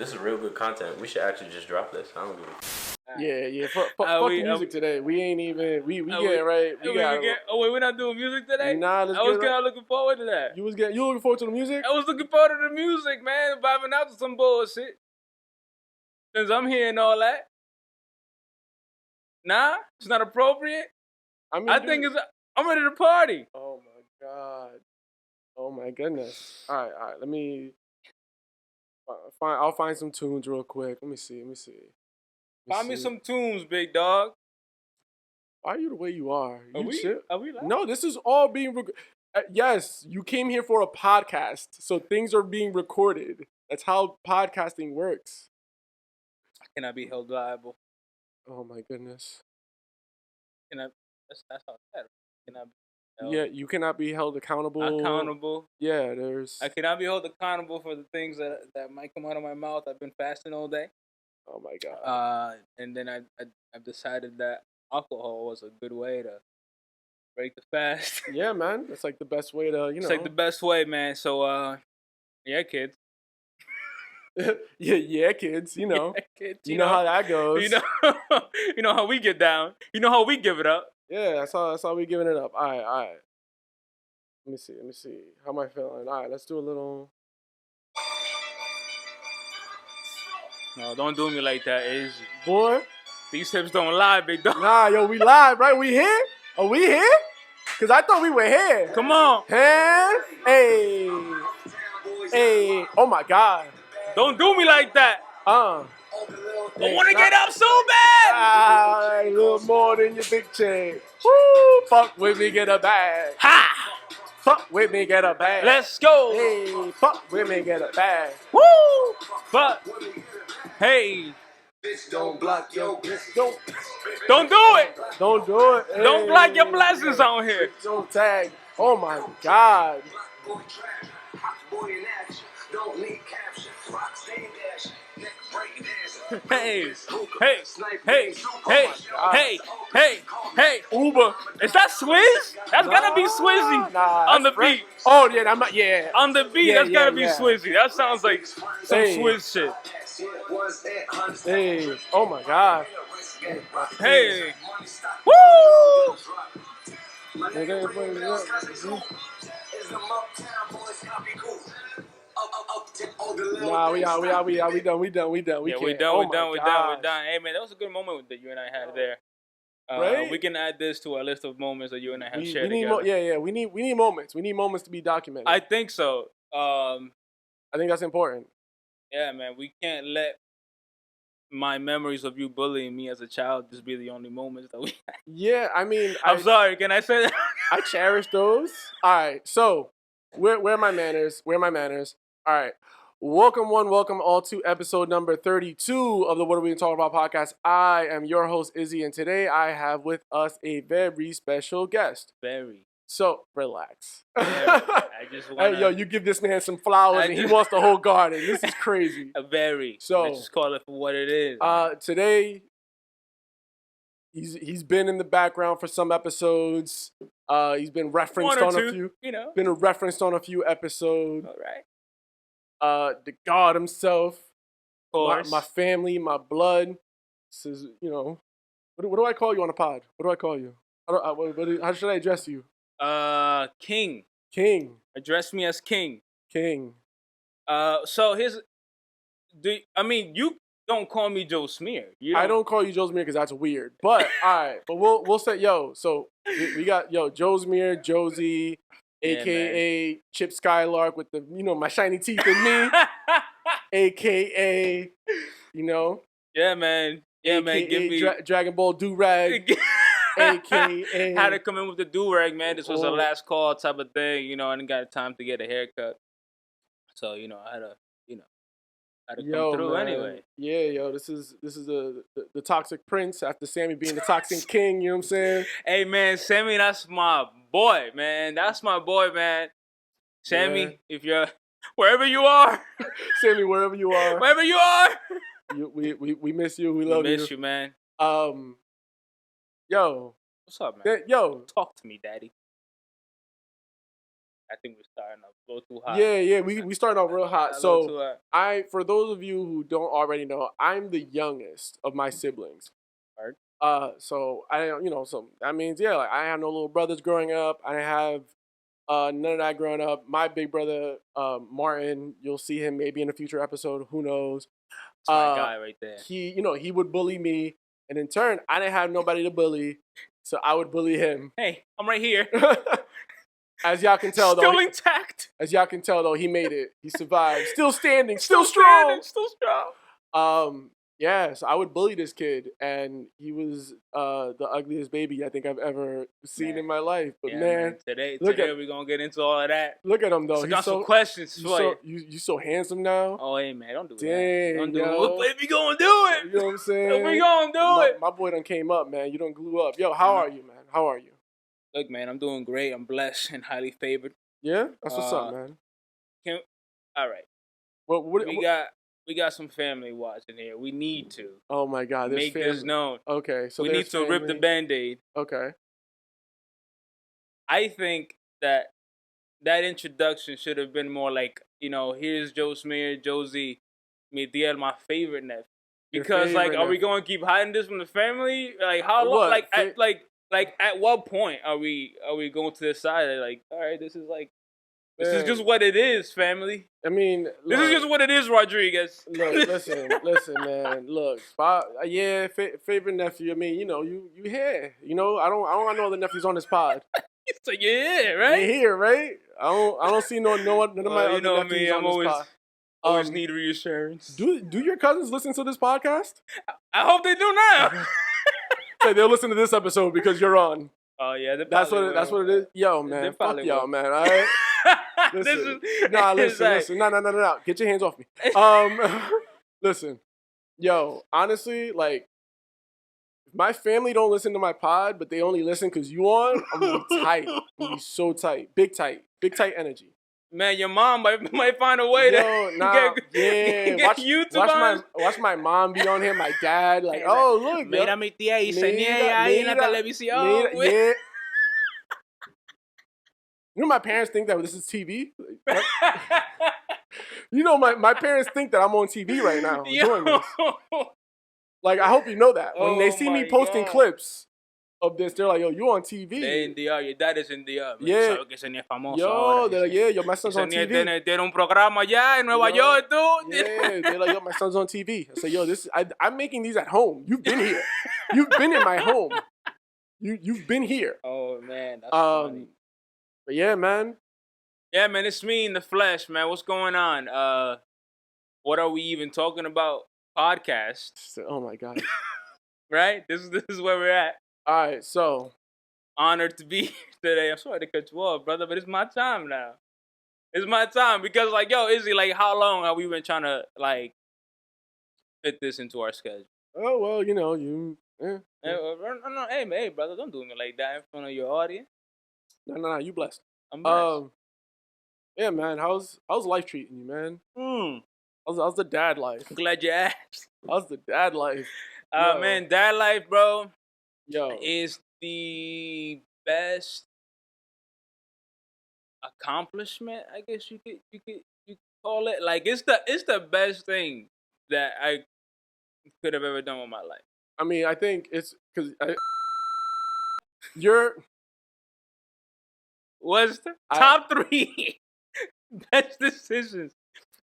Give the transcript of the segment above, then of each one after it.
This is real good content. We should actually just drop this. I don't give a. Yeah. Fuck the music today. We ain't even. We getting right. We're not doing music today. Nah, I was kind of looking forward to that. You looking forward to the music? I was looking forward to the music, man. Vibing out to some bullshit. Since I'm hearing all that. Nah, it's not appropriate. I'm ready to party. Oh my god. Oh my goodness. All right. Let me. I'll find some tunes real quick. Let me see. Find me some tunes, big dog. Why are you the way you are? Are we live? No, this is all being yes, you came here for a podcast, so things are being recorded. That's how podcasting works. I cannot be held liable. Oh my goodness. That's how it's said. Yeah, you cannot be held accountable. Yeah, I cannot be held accountable for the things that might come out of my mouth. I've been fasting all day. Oh my god. And then I've decided that alcohol was a good way to break the fast. Yeah, man. That's like the best way to, It's like the best way, man. So, yeah, kids. yeah, kids. You know. Yeah, kids, you know how that goes. You know how we get down. You know how we give it up. Yeah, that's how we giving it up. All right. Let me see. How am I feeling? All right, let's do a little. No, don't do me like that, Izzy. Boy. These hips don't lie, big dog. Nah, yo, we live, right? We here? Are we here? Because I thought we were here. Come on. Hands. Hey. Oh, my God. Don't do me like that. I want to get up so bad. A little more than your big chain. Woo. Fuck with me, get a bag. Ha. Fuck with me, get a bag. Let's go. Hey, fuck with me, get a bag. Woo. Fuck. Hey. Don't block your Don't do it. Don't do it. Hey. Don't block your blessings on here. Don't tag. Oh my God. Hey. Uber. Is that Swizz? That's gotta be Swizzy on the beat. Oh yeah, On the beat, that's gotta be Swizzy. That sounds like some Swizz shit. Hey, oh my God. Hey. Woo! Nah, we done. Yeah, we done. Hey man, that was a good moment that you and I had there. Right? We can add this to our list of moments that you and I have shared together. We need moments. We need moments to be documented. I think so. I think that's important. Yeah, man. We can't let my memories of you bullying me as a child just be the only moments that we have. Yeah, I mean... I'm sorry, can I say that? I cherish those. All right, so, where are my manners? All right. Welcome all to episode number 32 of the What Are We Talking About podcast. I am your host, Izzy, and today I have with us a very special guest. So, relax. I just wanna... Hey, yo, you give this man some flowers and he wants the whole garden. This is crazy. So, let's just call it for what it is. Today, he's been in the background for some episodes. He's been referenced on a few. Been referenced on a few episodes. All right. The God himself. Of course. My family, my blood. This is, what do I call you on the pod? What do I call you? How should I address you? King. King. Address me as King. King. So you don't call me Joe Smear. I don't call you Joe Smear because that's weird. But all right, but we'll say so we got Joe Smear, Jozie, aka Chip Skylark with the my shiny teeth in me, aka Yeah, man. Yeah, man. Give me Dragon Ball do-rag. AKA had to come in with the do-rag, man. This was a last call type of thing, I didn't got time to get a haircut. So, I had to come through anyway. Yeah, yo, this is the toxic prince after Sammy being the toxic king, you know what I'm saying? Hey man, Sammy, that's my boy, man. That's my boy, man. Sammy, if you're wherever you are. Sammy, wherever you are. Wherever you are. We miss you. We love you. We miss you, man. Yo. What's up, man? Yo. Talk to me, daddy. I think we're starting off a little too hot. Yeah, we started off real hot. A little too So hot. for those of you who don't already know, I'm the youngest of my siblings. Right. So so that means like I have no little brothers growing up. I have none of that growing up. My big brother, Martin, you'll see him maybe in a future episode. Who knows? That's my guy right there. He would bully me, and in turn, I didn't have nobody to bully, so I would bully him. Hey, I'm right here. As y'all can tell, still intact. As y'all can tell, though, he made it. He survived. Still standing. Still strong. Still strong. Yeah, so I would bully this kid, and he was the ugliest baby I think I've ever seen in my life. But man, today we're gonna get into all of that. Look at him though. So got some questions for you. You so handsome now. Oh hey man, don't do Dang, that. Don't do yo. it. If we gonna do it, you know what I'm saying? If we gonna do it. My boy done came up, man. You done glue up. Yo, how are you, man? How are you? Look, man, I'm doing great. I'm blessed and highly favored. Yeah, that's what's up, man. All right. We got some family watching here. We need to. Oh my God, make this known. Okay, so we need to rip the Band-Aid. Okay. I think that introduction should have been more like, here's Joe Smear, Jozie, Mitiel, my favorite nephew. Because are we going to keep hiding this from the family? Like how long? At what point are we going to decide like, all right, this is just what it is, family. I mean, this is just what it is, Rodriguez. Look, listen, man. Look, favorite nephew. I mean, you here. I don't got no other nephews on this pod. So you're here, right? You're here, right? I don't see none of my other nephews on this pod. Always need reassurance. Do your cousins listen to this podcast? I hope they do now. Say they'll listen to this episode because you're on. Oh yeah, that's what it is. Yo, man, fuck y'all, man. All right. Listen. Listen. No. Get your hands off me. Listen. Yo, honestly, like, if my family don't listen to my pod, but they only listen because you on, I'm gonna be tight. I'm gonna be so tight. Big tight energy. Man, your mom might find a way to watch my mom be on here, my dad, like, oh, look. Mira mi tía y se niega ahí en la televisión. Yeah. You know my parents think that this is TV? My parents think that I'm on TV right now doing this. Like, I hope you know that. When they see me posting clips of this, they're like, yo, you on TV. They're in DR. Your dad is in DR. Yeah. They're like, yo, my son's on TV. Tiene un programa allá en Nueva York, dude. Yeah, they're like, yo, my son's on TV. I say, yo, I'm making these at home. You've been here. You've been in my home. You've been here. Oh, man, that's funny. But yeah, man. Yeah, man, it's me in the flesh, man. What's going on? What are we even talking about? Podcast. Oh my God. Right? This is where we're at. All right, so honored to be here today. I'm sorry to cut you off, brother, but it's my time now. It's my time because, like, yo, Izzy, like, how long have we been trying to like fit this into our schedule? Oh well, you. Hey, brother, don't do me like that in front of your audience. No, you blessed. I'm blessed. Yeah, man. How's life treating you, man? How's the dad life? I'm glad you asked. How's the dad life? Man, dad life, bro. Yo, is the best accomplishment, I guess you could call it. Like, it's the best thing that I could have ever done with my life. I mean, I think it's because you're was the top 3 best decisions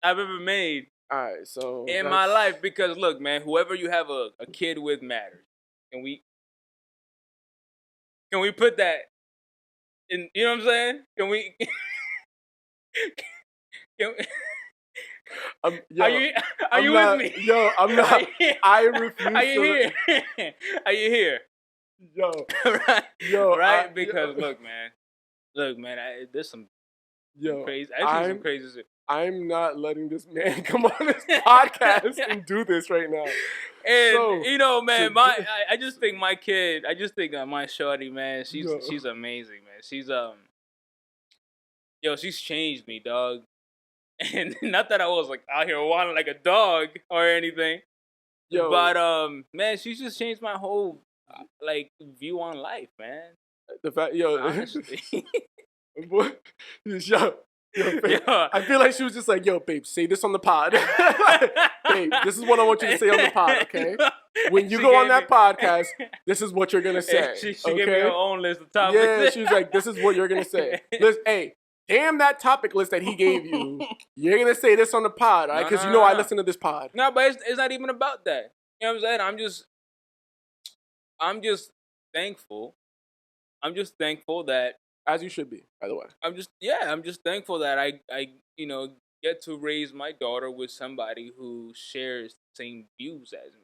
I've ever made. All right, so in my life, because look, man, whoever you have a kid with matters. Can we put that in? You know what I'm saying? Can we? Are you with me? Yo, I'm not. I refuse. Are you here? Are you here? Yo, right? Because look, man, there's some crazy. I see some crazy shit. I'm not letting this man come on this podcast and do this right now. And man, I just think my kid, that my shorty, man, she's amazing, man. She's she's changed me, dog. And not that I was like out here wanting like a dog or anything. But man, she's just changed my whole like view on life, man. The fact, honestly. Yo, babe. Yo. I feel like she was just like, yo, babe, say this on the pod. Babe, this is what I want you to say on the pod, okay? When you go on that podcast, this is what you're going to say. She okay? gave me her own list of topics. Yeah, she was like, this is what you're going to say. Listen, hey, damn that topic list that he gave you. You're going to say this on the pod, all right? Because you know I listen to this pod. No, but it's not even about that. You know what I'm saying? I'm just thankful. I'm just thankful that, as you should be, by the way. I'm just thankful that I get to raise my daughter with somebody who shares the same views as me.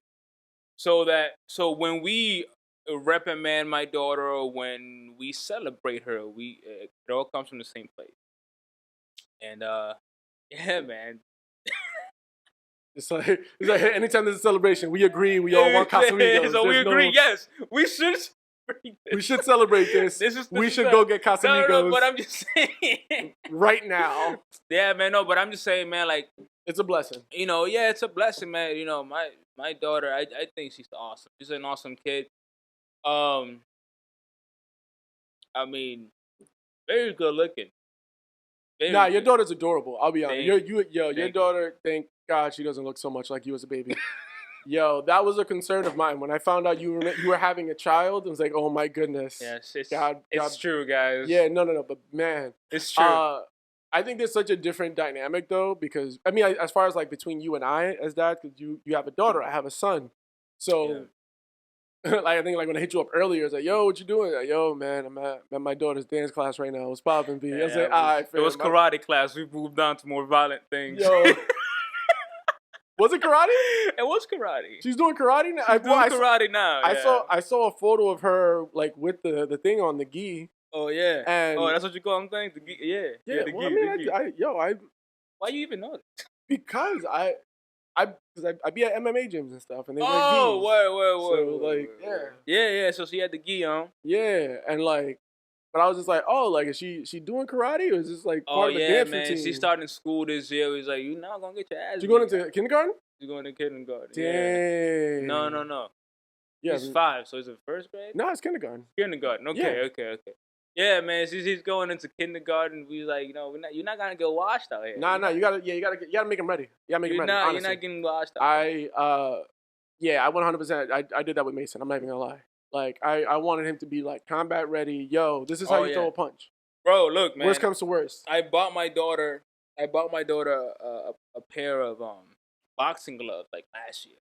So when we reprimand my daughter or when we celebrate her, it all comes from the same place. And yeah, man. It's like anytime there's a celebration, we agree. We all want Casamigos. So we agree. Yes, we should. We should celebrate this. We should go get Casamigos. No, but I'm just saying. Right now. Yeah, man. No, but I'm just saying, man. Like, it's a blessing. You know, yeah, it's a blessing, man. You know, my daughter, I think she's awesome. She's an awesome kid. I mean, very good looking. Your daughter's adorable. I'll be honest. Your daughter. Thank God she doesn't look so much like you as a baby. Yo, that was a concern of mine when I found out you were having a child. I was like, oh my goodness. Yes, it's true, guys. Yeah, no, but man, it's true. I think there's such a different dynamic though, because I mean, as far as like between you and I as dad, because you have a daughter, I have a son, so like I think like when I hit you up earlier, it's like, yo, what you doing? Like, yo, man, I'm at my daughter's dance class right now. What's poppin', B? I was like, it was karate class. We moved on to more violent things. Yo. Was it karate? It was karate. She's doing karate now. She's doing karate now. I saw a photo of her like with the thing on the gi. Oh yeah. And that's what you call them things. The gi. Yeah. The well, gi. I mean, why you even know that? Because I be at MMA gyms and stuff, and they wear gis. Oh, word. Yeah. So she had the gi on. Yeah, and like. But I was just like, oh, like, is she doing karate or is this like part of the dance routine? She's starting school this year. He's like, you're not gonna get your ass. You going into kindergarten? You're going to kindergarten. Dang. Yeah. No. Yeah, he's 5, so is it first grade? No, it's kindergarten. Kindergarten. Okay. Yeah, man, he's going into kindergarten. We like, you're not gonna get washed out here. Nah, you gotta make him ready. You gotta make him ready. You're not getting washed out. I 100%. I did that with Mason. I'm not even gonna lie. Like, I wanted him to be, like, combat ready. Yo, this is how you throw a punch. Bro, look, man. Worst comes to worst. I bought my daughter a pair of boxing gloves, like, last year.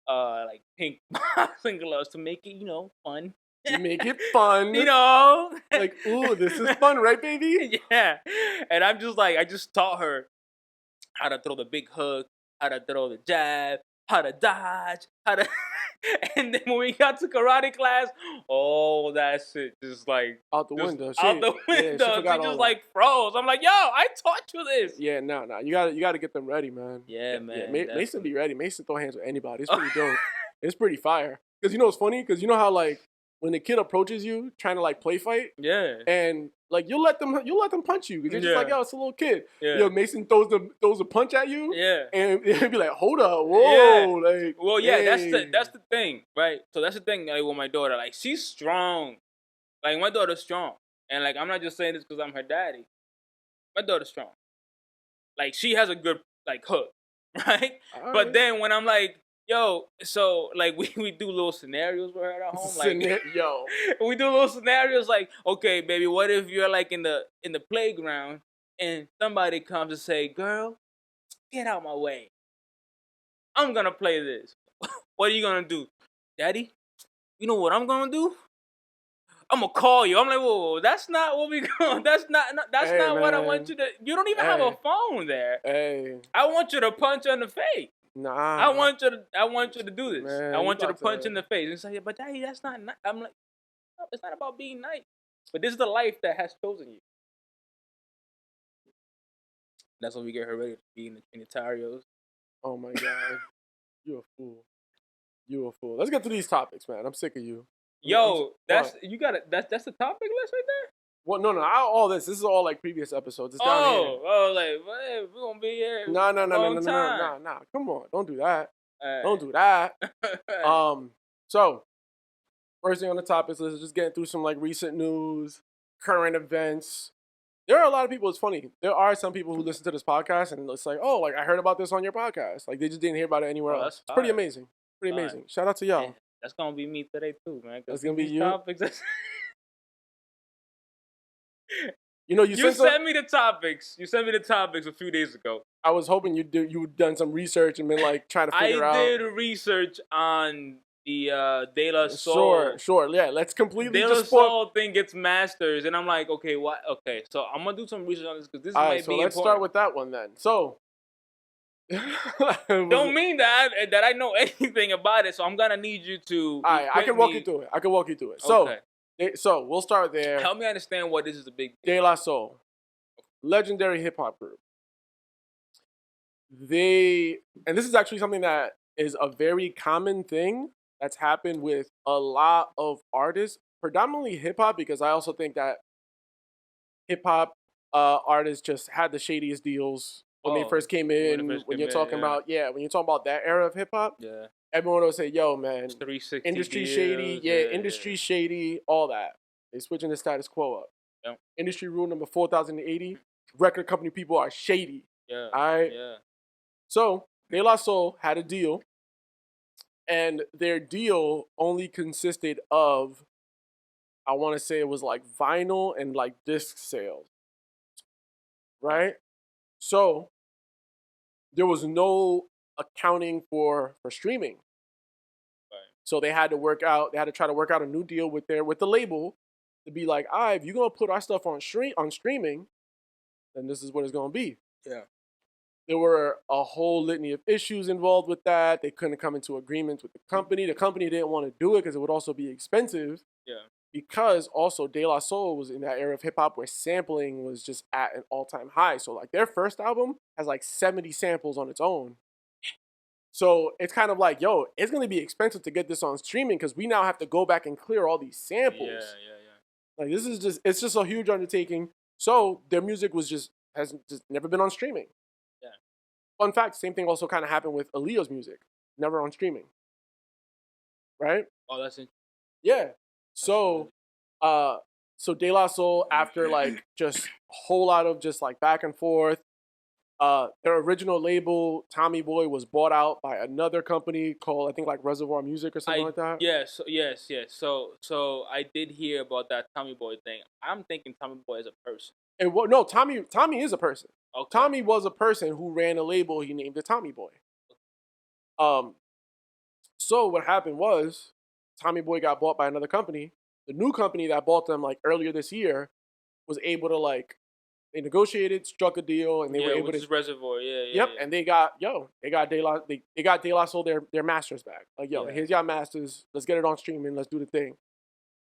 Like, pink boxing gloves to make it, fun. To make it fun. Like, ooh, this is fun, right, baby? Yeah. And I'm just like, I just taught her how to throw the big hook, how to throw the jab, how to dodge, and then when we got to karate class, oh, that shit just like out the window. She just like froze. I'm like, yo, I taught you this. Yeah, no. You gotta get them ready, man. Yeah, man. Mason be ready. Mason throw hands with anybody. It's pretty dope. It's pretty fire. Because you know what's funny? Because you know how like when the kid approaches you trying to like play fight, and like you'll let them punch you because you're just like, yo, it's a little kid. Yo, Mason throws a punch at you, and it'd be like, hold up, whoa, like. Well, yeah, that's the thing, right? So that's the thing, like with my daughter, like she's strong, like my daughter's strong, and like I'm not just saying this because I'm her daddy. My daughter's strong, like she has a good like hook, right? But then when I'm like, yo, so like we do little scenarios with her at home, like we do little scenarios like, okay, baby, what if you're like in the playground and somebody comes and say, girl, get out my way. I'm gonna play this. What are you gonna do, daddy? You know what I'm gonna do? I'm gonna call you. I'm like, whoa, that's not what we going. That's not what I want you to. You don't even have a phone there. Hey, I want you to punch her in the face. Nah, I want you to do this. Man, I want you to punch in the face and say, but daddy, that's not nice. I'm like, no, it's not about being nice. But this is the life that has chosen you. That's when we get her ready to be in the Trinitarios. Oh my God, you a fool. Let's get to these topics, man. I'm sick of you. Yo, that's the topic list right there. Well, no, all this. This is all like previous episodes. It's down here. Like, well, we're gonna be here. No. Come on, don't do that. Don't do that. So first thing on the topics list is just getting through some like recent news. current events. There are a lot of people. It's funny. There are some people who listen to this podcast and it's like, oh, like I heard about this on your podcast. Like they just didn't hear about it anywhere else. It's pretty amazing. Pretty amazing. Shout out to y'all. Yeah, that's gonna be me today too, man. That's gonna be you. Topics. You know, you sent me the topics. You sent me the topics a few days ago. I was hoping you'd done some research and been like trying to figure out. I did research on the De La Soul. Sure. Yeah, let's completely. De La Soul thing gets masters, and I'm like, okay, what? Okay, so I'm gonna do some research on this because this might be important. Let's start with that one then. So, don't mean that I know anything about it, so I'm gonna need you to. All right, I can walk you through it. Okay. So we'll start there. Help me understand what this is a big deal. De La Soul, legendary hip hop group. And this is actually something that is a very common thing that's happened with a lot of artists, predominantly hip hop, because I also think that hip hop artists just had the shadiest deals when they first came in. When you're talking about that era of hip hop, everyone will say, "Yo, man, industry shady, industry shady, all that." They switching the status quo up. Yep. Industry rule number 4080: record company people are shady. Yeah. All right. Yeah. So De La Soul had a deal, and their deal only consisted of, I want to say it was like vinyl and like disc sales, right? So there was no accounting for streaming. Right. So they had to try to work out a new deal with the label to be like, all right, if you're gonna put our stuff on streaming, then this is what it's gonna be. Yeah. There were a whole litany of issues involved with that. They couldn't come into agreements with the company. The company didn't want to do it because it would also be expensive. Yeah. Because also De La Soul was in that era of hip hop where sampling was just at an all-time high. So like their first album has like 70 samples on its own. So it's kind of like, yo, it's going to be expensive to get this on streaming because we now have to go back and clear all these samples. Yeah. Like it's just a huge undertaking. So their music has never been on streaming. Yeah. Fun fact, same thing also kind of happened with Aaliyah's music. Never on streaming. Right? Oh, that's interesting. Yeah. So De La Soul, after like just a whole lot of just like back and forth, their original label, Tommy Boy, was bought out by another company called, I think, like Reservoir Music or something like that. Yes. So I did hear about that Tommy Boy thing. I'm thinking Tommy Boy is a person. And no, Tommy is a person. Okay. Tommy was a person who ran a label. He named it Tommy Boy. So what happened was, Tommy Boy got bought by another company. The new company that bought them like earlier this year was able to they negotiated, struck a deal, and they were able to. Reservoir, Yep, yeah. And they got De La Soul their masters back. Like, here's your masters. Let's get it on streaming. Let's do the thing.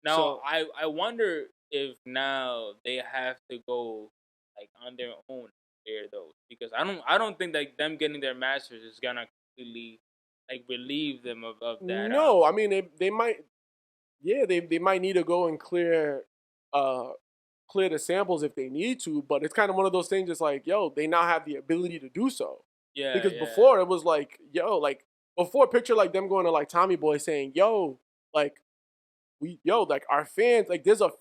Now I wonder if now they have to go like on their own there though, because I don't think like them getting their masters is gonna completely like relieve them of that. No, I mean they might. Yeah, they might need to go and clear the samples if they need to, but it's kind of one of those things. It's like, yo, they now have the ability to do so. Yeah. Because before it was like, yo, like before, picture like them going to like Tommy Boy saying, yo, like our fans, like there's a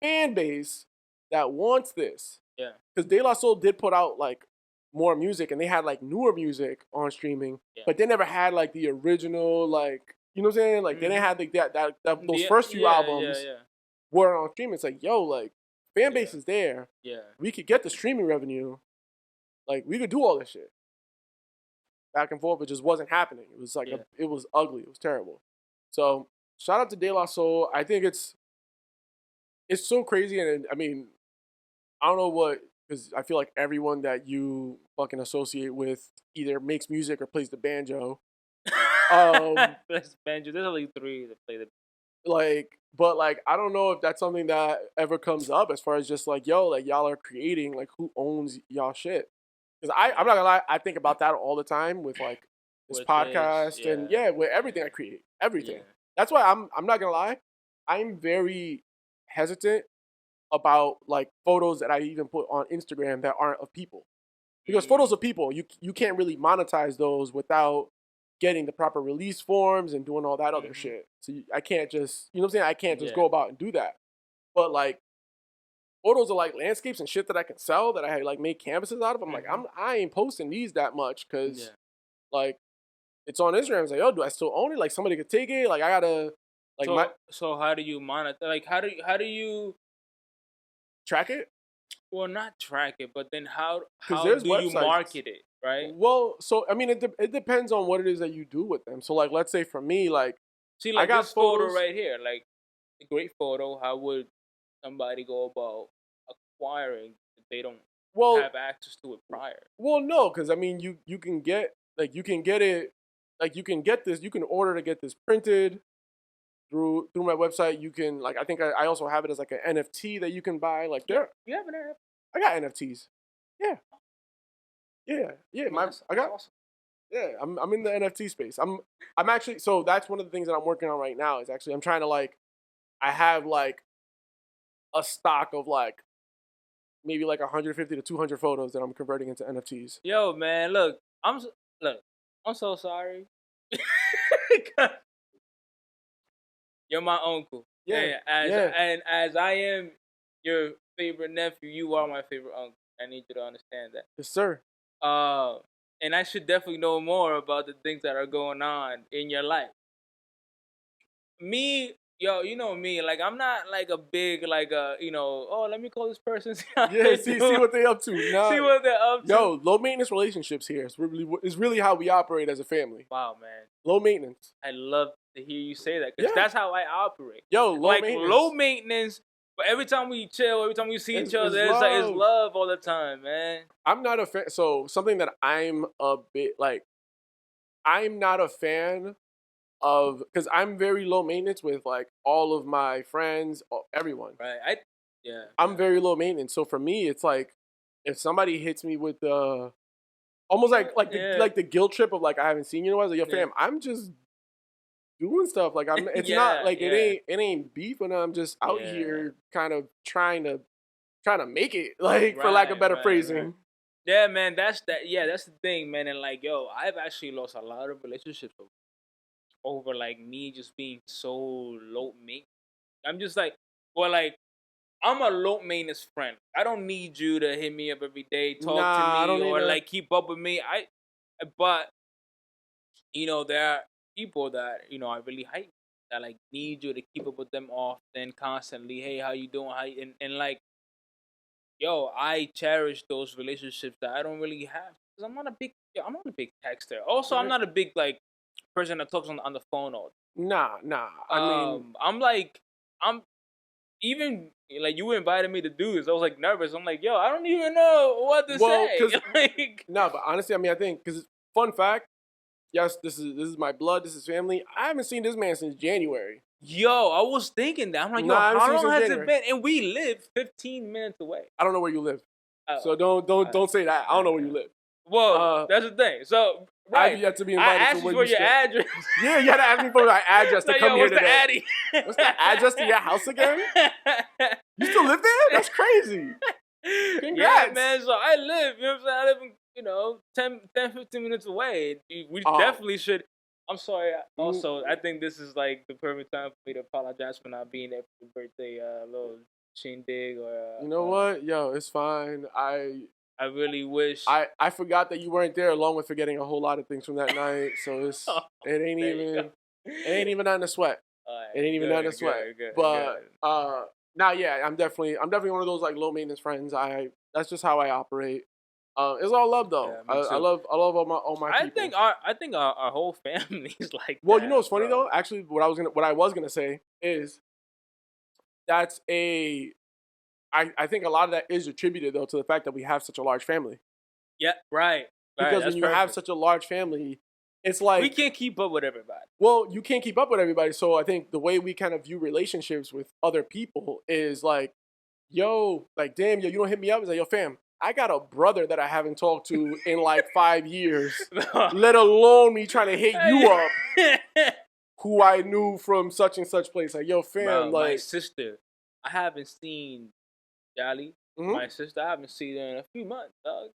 fan base that wants this. Yeah. Because De La Soul did put out like more music, and they had like newer music on streaming, but they never had like the original, like, you know what I'm saying? Like they didn't have like that those first few albums were on streaming. It's like, yo, like fan base is there. Yeah. We could get the streaming revenue. Like we could do all this shit. Back and forth, it just wasn't happening. It was like it was ugly. It was terrible. So shout out to De La Soul. I think it's so crazy, and I mean, I don't know what, because I feel like everyone that you fucking associate with either makes music or plays the banjo. There's banjo. There's only 3 that play the. But I don't know if that's something that ever comes up as far as just like, yo, like y'all are creating, like who owns y'all shit? Because I'm not gonna lie, I think about that all the time with like this podcast and with everything I create, everything. Yeah. That's why I'm not gonna lie, I'm very hesitant about like photos that I even put on Instagram that aren't of people, because photos of people you can't really monetize those without getting the proper release forms and doing all that other shit. So I can't just, you know what I'm saying? I can't just go about and do that. But like photos of like landscapes and shit that I can sell that I had like made canvases out of. I'm like, I ain't posting these that much because like it's on Instagram. It's like, yo, do I still own it? Like somebody could take it. Like I gotta like so how do you monitor? Like how do you track it? Well, not track it, but then how there's do websites. you market it, right? Well, so I mean, it depends on what it is that you do with them. So like, let's say for me, like, see, like I got this photos photo right here, like a great photo. How would somebody go about acquiring if they don't have access to it prior? Well, no, because I mean, you can get it, you can get this, you can order to get this printed through my website. You can like, I think I also have it as like an NFT that you can buy. Like there, you have an NFT? I got NFTs. Yeah. I got. Awesome. Yeah, I'm in the NFT space. I'm actually, so that's one of the things that I'm working on right now is actually I'm trying to like, I have like a stock of like maybe like 150 to 200 photos that I'm converting into NFTs. Yo, man, look, I'm so sorry. You're my uncle. Yeah. And as I am your favorite nephew, you are my favorite uncle. I need you to understand that. Yes, sir. And I should definitely know more about the things that are going on in your life. Me, yo, you know me, like I'm not like a big like oh, let me call this person. See what they up to. Nah. See what they're up to. Yo, low maintenance relationships here is really how we operate as a family. Wow, man. Low maintenance. I love to hear you say that because that's how I operate. Yo, low maintenance. But every time we chill, every time we see each other, it's love all the time, man. I'm not a fan. So something that I'm a bit like, I'm not a fan of, because I'm very low maintenance with like all of my friends, everyone. Right. I'm very low maintenance. So for me, it's like if somebody hits me with the almost like the guilt trip of like I haven't seen you in a while. Like, yo, fam, I'm just doing stuff. Like it's not like it ain't beef, and I'm just out here kind of trying to make it, like for lack of better phrasing. Right. Yeah, man, that's the thing, man. And like, yo, I've actually lost a lot of relationships over like me just being so low maintenance. I'm just like, well, like I'm a low maintenance friend. I don't need you to hit me up every day, talk to me, or like keep up with me. But you know, there are people that I really hype that like need you to keep up with them often, constantly. Hey, how you doing? And like, yo, I cherish those relationships that I don't really have because I'm not a big texter. Also, I'm not a big like person that talks on the phone all day. Nah. I mean, I'm even like you invited me to do this. I was like nervous. I'm like, yo, I don't even know what to say. But honestly, I mean, I think because fun fact, yes, this is my blood. This is family. I haven't seen this man since January. Yo, I was thinking that. I'm like, yo, how long has it been? And we live 15 minutes away. I don't know where you live, so don't say that. I don't know where you live. Well, that's the thing. So, right. I've yet to be invited. I asked you for your address. Yeah, you had to ask me for my address to come here today. What's the address to your house again? You still live there? That's crazy. Congrats. Yeah, man. So I live, you know what I'm saying? I live 10, 15 minutes away. We definitely should. I'm sorry. Also, I think this is like the perfect time for me to apologize for not being there for your birthday, little shindig or. You know what? Yo, it's fine. I really wish. I forgot that you weren't there, along with forgetting a whole lot of things from that night. So it ain't even on the sweat. Right, it ain't even on the sweat. But I'm definitely one of those like low maintenance friends. That's just how I operate. It's all love though. Yeah, I love all my people. I think our whole family is like. Well, you know what's funny though? Actually, what I was gonna say is that's I think a lot of that is attributed though to the fact that we have such a large family. Yeah, right. Because when you have such a large family, it's like we can't keep up with everybody. Well, you can't keep up with everybody, so I think the way we kind of view relationships with other people is like, yo, like damn, yo, you don't hit me up. It's like, yo, fam, I got a brother that I haven't talked to in like 5 years, let alone me trying to hit you up, who I knew from such and such place. Like, yo, fam, bro, like my sister, I haven't seen Jolly. My sister, I haven't seen her in a few months, dog.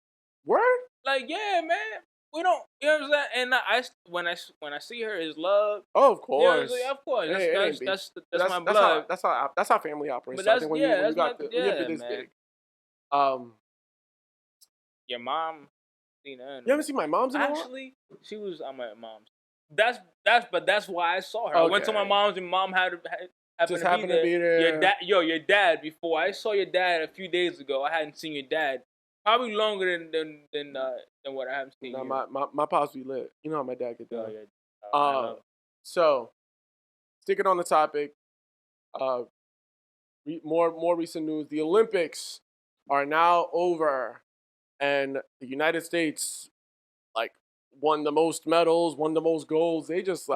Word? Like, yeah, man. we don't. You know what I'm saying? And when I see her, it's love. Oh, of You know what I'm course. saying? Of course. That's my blood. blood. That's how family operates. But So I that's think when yeah, you that's my when you're this man. big, Your mom, seen her. You haven't seen my mom's in a while? Actually, she was on my mom's. That's why I saw her. Okay. I went to my mom's and mom happened to be there. Your dad. Before I saw your dad a few days ago, I hadn't seen your dad probably longer than what I haven't seen. No, my pops be lit. You know how my dad get down. Yeah. So sticking on the topic, more recent news: the Olympics are now over, and the United States won the most medals, won the most golds. They just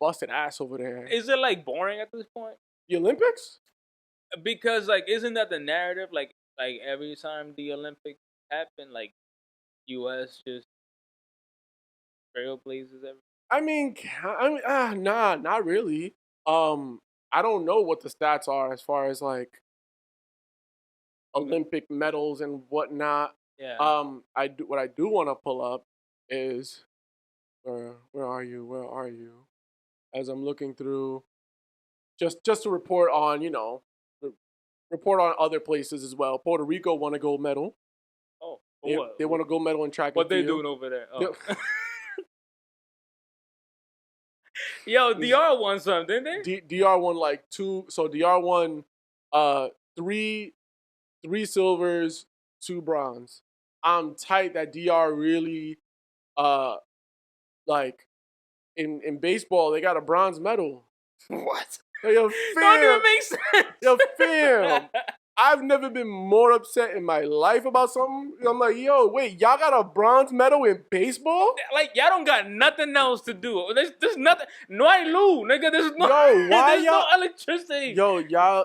busted ass over there. Is it boring at this point? The Olympics? Because isn't that the narrative? Like every time the Olympics happen, U.S. just trailblazes everything. I mean, nah, not really. I don't know what the stats are as far as Olympic medals and whatnot. Yeah. What I do want to pull up is where are you? As I'm looking through, just to report on report on other places as well. Puerto Rico won a gold medal. Oh, they won a gold medal in track. What they doing over there? Oh. Yo, DR won something, didn't they? DR won 2. So DR won three silvers, 2 bronze. I'm tight that DR really in baseball they got a bronze medal. What? Yo, fam, don't even make sense. Yo, fam. I've never been more upset in my life about something. I'm like, yo, wait, y'all got a bronze medal in baseball? Y'all don't got nothing else to do. There's nothing. No hay luz, nigga. There's no. Yo, why there's y'all? No electricity. Yo, y'all.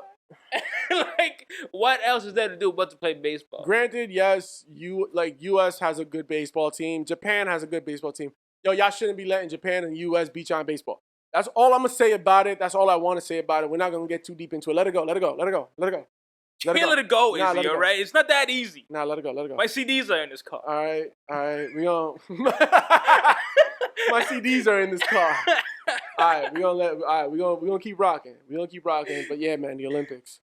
What else is there to do but to play baseball? Granted, yes, U.S. has a good baseball team. Japan has a good baseball team. Yo, y'all shouldn't be letting Japan and U.S. beat y'all in baseball. That's all I'm gonna say about it. That's all I want to say about it. We're not gonna get too deep into it. Let it go. Let it go. Let it go. Let it go. Let it go, Izzy, all right? It's not that easy. Nah, let it go. Let it go. My CDs are in this car. All right. We gonna... My CDs are in this car. All right, we're gonna keep rocking. We're gonna keep rocking. But yeah, man, the Olympics.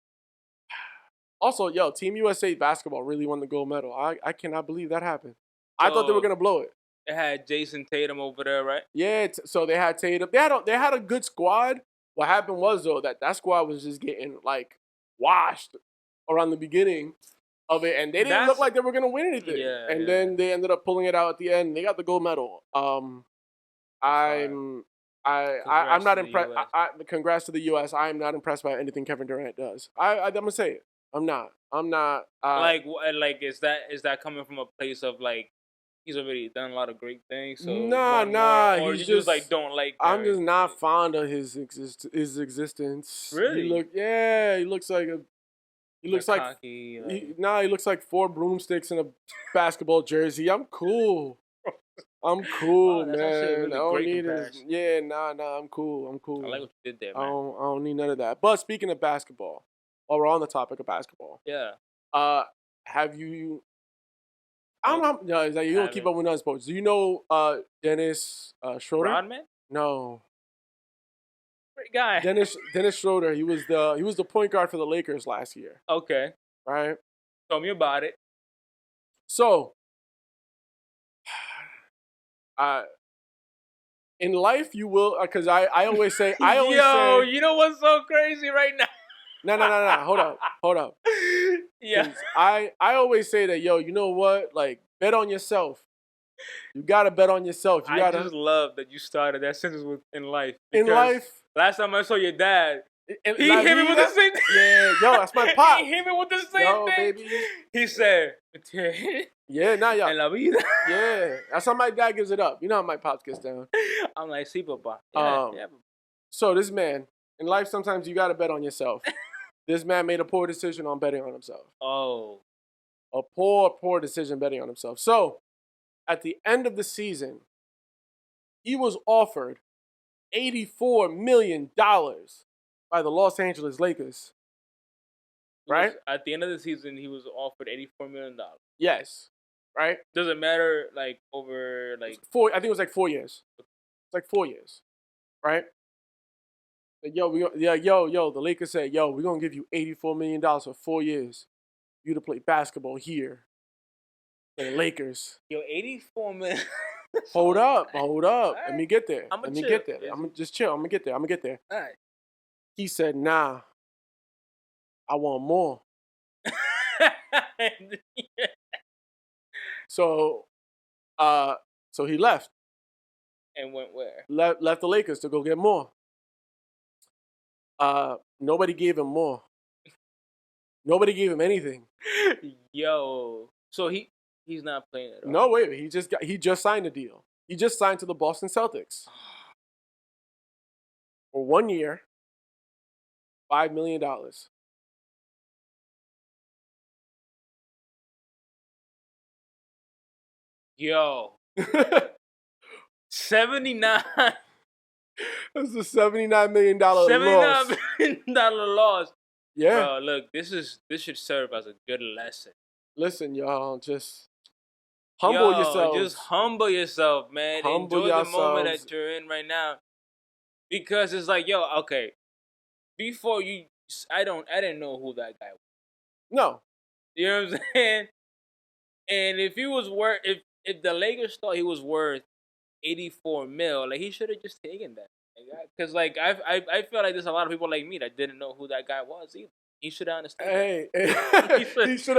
Also, yo, Team USA basketball really won the gold medal. I cannot believe that happened. I thought they were gonna blow it. They had Jason Tatum over there, right? Yeah, so they had Tatum. They had a good squad. What happened was though that squad was just getting washed around the beginning of it, and they didn't look like they were gonna win anything. Yeah, and then they ended up pulling it out at the end. They got the gold medal. I'm not impressed. Congrats to the U.S. I am not impressed by anything Kevin Durant does. I'm gonna say it. I'm not. Is that coming from a place of he's already done a lot of great things? So nah. Or He's you just don't like. I'm just not fond of his existence. Really? He looks like a. He looks cocky, he looks like 4 broomsticks in a basketball jersey. I'm cool. I'm cool, man. Really I don't need it. Nah. I'm cool. I like what you did there, man. I don't need none of that. But speaking of basketball, while we're on the topic of basketball, yeah. Have you? I don't know. No, you don't keep up with none sports. Do you know Dennis Schroeder? Rodman? No. Great guy. Dennis Schroeder. He was the point guard for the Lakers last year. Okay. Right. Tell me about it. So, in life you will, because I always say you know what's so crazy right now? No. Hold up. Yeah. I always say that, yo, you know what? Bet on yourself. You gotta bet on yourself. I just love that you started that sentence with in life. In life. Last time I saw your dad, he hit me with the same thing. Yeah, yo, that's my pop. He hit me with the same thing. Baby. He said, yeah, nah, yeah. En la vida. Yeah, that's how my dad gives it up. You know how my pops gets down. I'm like, sí, papá. Yeah. So this man, in life, sometimes you gotta bet on yourself. This man made a poor decision on betting on himself. Oh. A poor decision betting on himself. So, at the end of the season, he was offered $84 million by the Los Angeles Lakers. Right? At the end of the season, he was offered $84 million. Yes. right? Doesn't matter, like, over, like... I think it was like 4 years. It's like 4 years, right? Like, the Lakers said, yo, we're going to give you $84 million for 4 years. You to play basketball here. For the Lakers. Yo, 84 million. Hold up. Right. Let me get there. I'm going chill. to get there. I'm going to just chill. I'm going to get there. All right. He said, nah, I want more. So he left. And went where? Left the Lakers to go get more. Nobody gave him more. Nobody gave him anything. Yo, so he's not playing at all. No, wait. He just signed a deal. He just signed to the Boston Celtics for 1 year, $5 million. Yo, 79. That's a $79 million loss. $79 million loss. Yeah. Bro, look, this should serve as a good lesson. Listen, y'all, just humble yourselves. Just humble yourself, man. Enjoy the moment that you're in right now. Because it's like, yo, okay. Before I didn't know who that guy was. No. You know what I'm saying? And if he was if the Lakers thought he was worth 84 mil, like, he should have just taken that. Because, like, I feel like there's a lot of people like me that didn't know who that guy was either. He should have understood. Hey. He should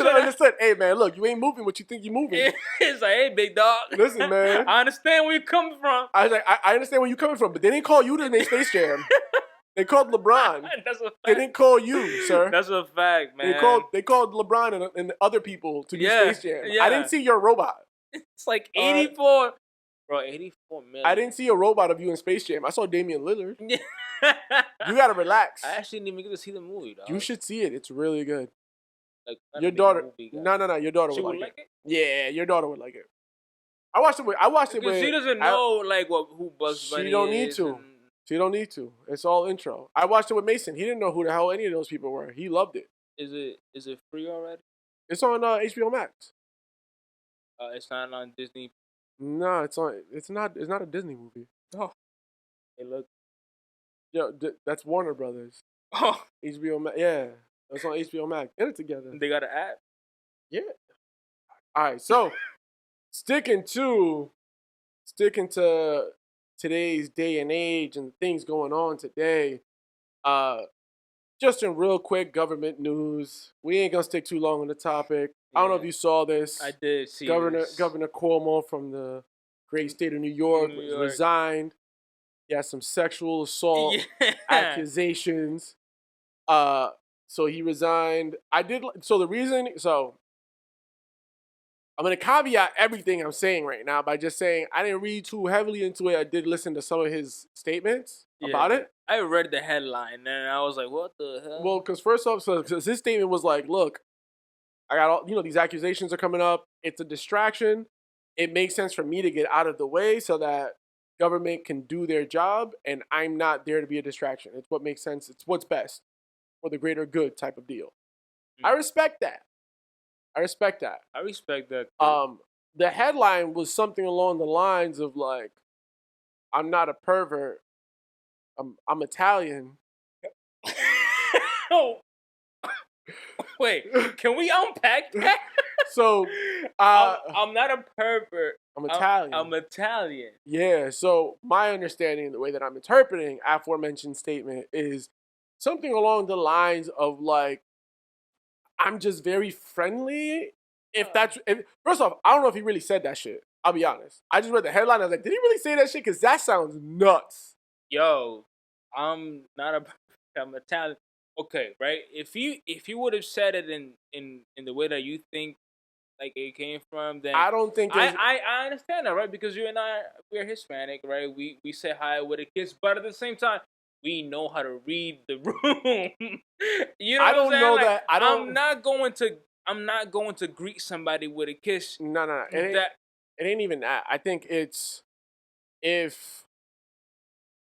have understood. Hey, man, look, you ain't moving what you think you're moving. It's like, hey, big dog. Listen, man. I understand where you're coming from. I was like, I understand where you're coming from, but they didn't call you to make Space Jam. They called LeBron. That's a fact. They didn't call you, sir. That's a fact, man. They called LeBron and other people to do Space Jam. Yeah. I didn't see your robot. It's like 84. Bro, 84 million. I didn't see a robot of you in Space Jam. I saw Damian Lillard. You gotta relax. I actually didn't even get to see the movie, dog. You should see it. It's really good. Like, your daughter. No. Your daughter would like like it. Yeah, your daughter would like it. I watched it with. She doesn't know who Bugs Bunny is. She don't need to. She don't need to. It's all intro. I watched it with Mason. He didn't know who the hell any of those people were. He loved it. Is it free already? It's on HBO Max. It's not on Disney. No, it's on. It's not a Disney movie. Oh, hey, look. Yo, that's Warner Brothers. Oh, HBO Max. Yeah, it's on HBO Max. Get it together. They got an app. Yeah. All right. So, sticking to today's day and age and things going on today. Just in real quick government news. We ain't gonna stick too long on the topic. Yeah. I don't know if you saw this. I did see Governor Cuomo from the great state of New York resigned. He had some sexual assault accusations. So he resigned. I'm gonna caveat everything I'm saying right now by just saying I didn't read too heavily into it. I did listen to some of his statements about it. I read the headline and I was like, what the hell? Well, because first off, because his statement was like, look, I got all, these accusations are coming up. It's a distraction. It makes sense for me to get out of the way so that government can do their job and I'm not there to be a distraction. It's what makes sense. It's what's best for the greater good type of deal. I respect that. I respect that. The headline was something along the lines of like, I'm not a pervert. I'm Italian. Oh. Wait, can we unpack that? So, I'm not a pervert. I'm Italian. I'm Italian. Yeah, so my understanding, the way that I'm interpreting aforementioned statement is something along the lines of like, I'm just very friendly. First off, I don't know if he really said that shit. I'll be honest. I just read the headline. I was like, did he really say that shit? Because that sounds nuts. Yo, I'm Italian. Okay, right? If you would have said it in the way that you think like it came from, then I don't think I understand that, right? Because you and we're Hispanic, right? We say hi with a kiss, but at the same time, we know how to read the room. You know, I don't know like, that. I'm not going to greet somebody with a kiss. No. It ain't even that. I think it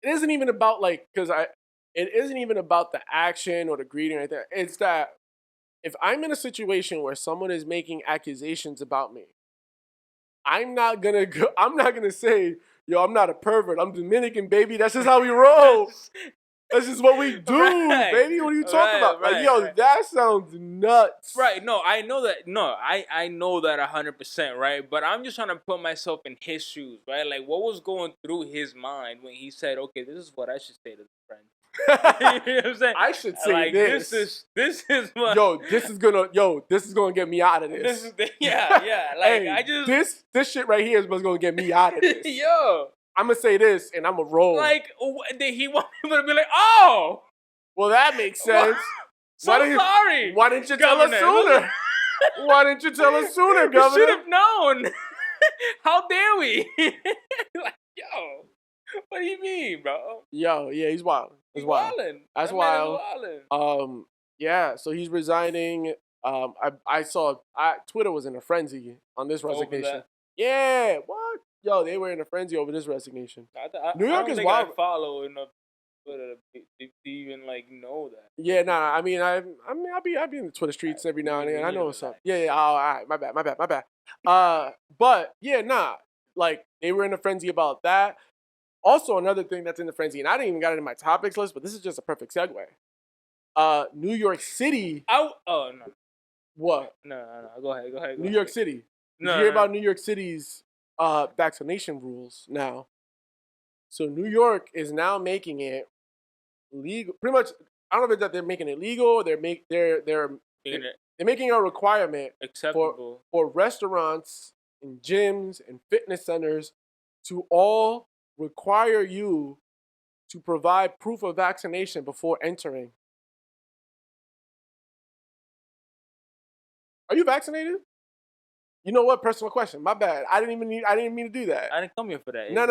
isn't even about like it isn't even about the action or the greeting right there. It's that if I'm in a situation where someone is making accusations about me, I'm not gonna say, yo, I'm not a pervert. I'm Dominican, baby. That's just how we roll. That's just what we do, baby. What are you talking about? Like, yo, that sounds nuts. Right. No, I know that. No, I know that 100%, right? But I'm just trying to put myself in his shoes, right? Like, what was going through his mind when he said, okay, this is what I should say to the friend. You know what I'm saying? I should say like, this is what. This is gonna get me out of this. Yeah. Like, hey, I just this shit right here is what's gonna get me out of this. Yo. I'm gonna say this and I'm gonna roll. Like, did he want people to be like, oh, well, that makes sense. Sorry. Why didn't you tell us sooner? Why didn't you tell us sooner, Governor? We should have known. How dare we? Like, yo, what do you mean, bro? Yo, yeah, he's wild. He's wild. That's wild. Yeah, so he's resigning. I saw Twitter was in a frenzy on this resignation. Yeah, what? Yo, they were in a frenzy over this resignation. New York is wild. I follow enough Twitter to even like know that. Yeah, nah. I mean, I'll be in the Twitter streets every now and then. I know what's up. Yeah. Oh, all right. My bad. But yeah, nah. Like they were in a frenzy about that. Also, another thing that's in the frenzy, and I didn't even got it in my topics list, but this is just a perfect segue. New York City. No. What? No. Go ahead. New York City. Did you hear about New York City's vaccination rules now? So New York is now making it legal. Pretty much, I don't know if it's that they're making it legal. They're making a requirement acceptable for restaurants and gyms and fitness centers to all require you to provide proof of vaccination before entering. Are you vaccinated? You know what? Personal question. My bad. I didn't mean to do that. I didn't come here for that. No.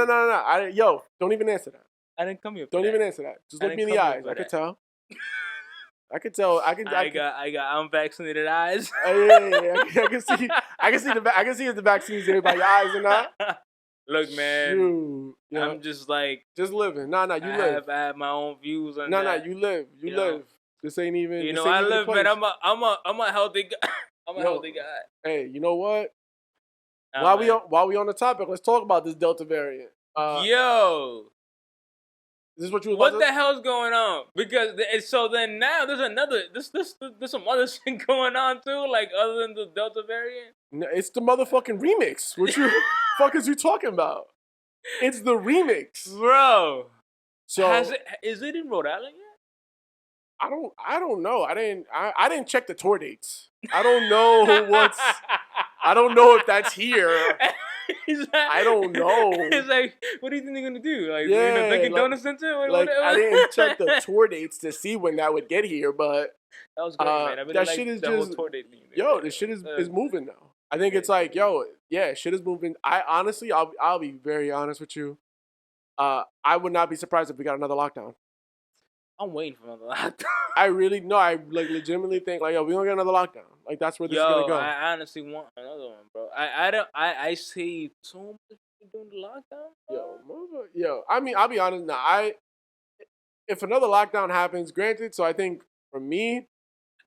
Yo, don't even answer that. I didn't come here for Don't that. even answer that. Just look me in the eyes. I could tell. I could tell. I got unvaccinated eyes. Yeah. I can see if the vaccine's there by your eyes or not. Look, man. Shoot. Yeah. I'm just like living. Nah, you live. I have my own views on that. No, you live. You live. Know? This ain't even. You know, I live, man. I'm a healthy guy. I'm a healthy guy. Hey, you know what? While we on the topic, let's talk about this Delta variant. Yo. Is this what you? What the hell's going on? Because so then now there's some other shit going on too, like other than the Delta variant. No, it's the motherfucking remix. What you fuck is you talking about? It's the remix, bro. So is it in Rhode Island yet? I don't know. I didn't check the tour dates. I don't know I don't know if that's here. I don't know. It's like, what do you think they're gonna do? Like, yeah, Dunkin' Donuts Center? I didn't check the tour dates to see when that would get here, but that was great, man. I really that shit is just whole tour date thing. Yo, this shit is moving now. I think it's like, yo, yeah, shit is moving. I honestly, I'll be very honest with you. I would not be surprised if we got another lockdown. I'm waiting for another lockdown. I legitimately think like, yo, we don't get another lockdown. Like that's where this is gonna go. I honestly want another one, bro. I see so much during the lockdown. Yo, I mean, I'll be honest now. If another lockdown happens, granted, so I think for me,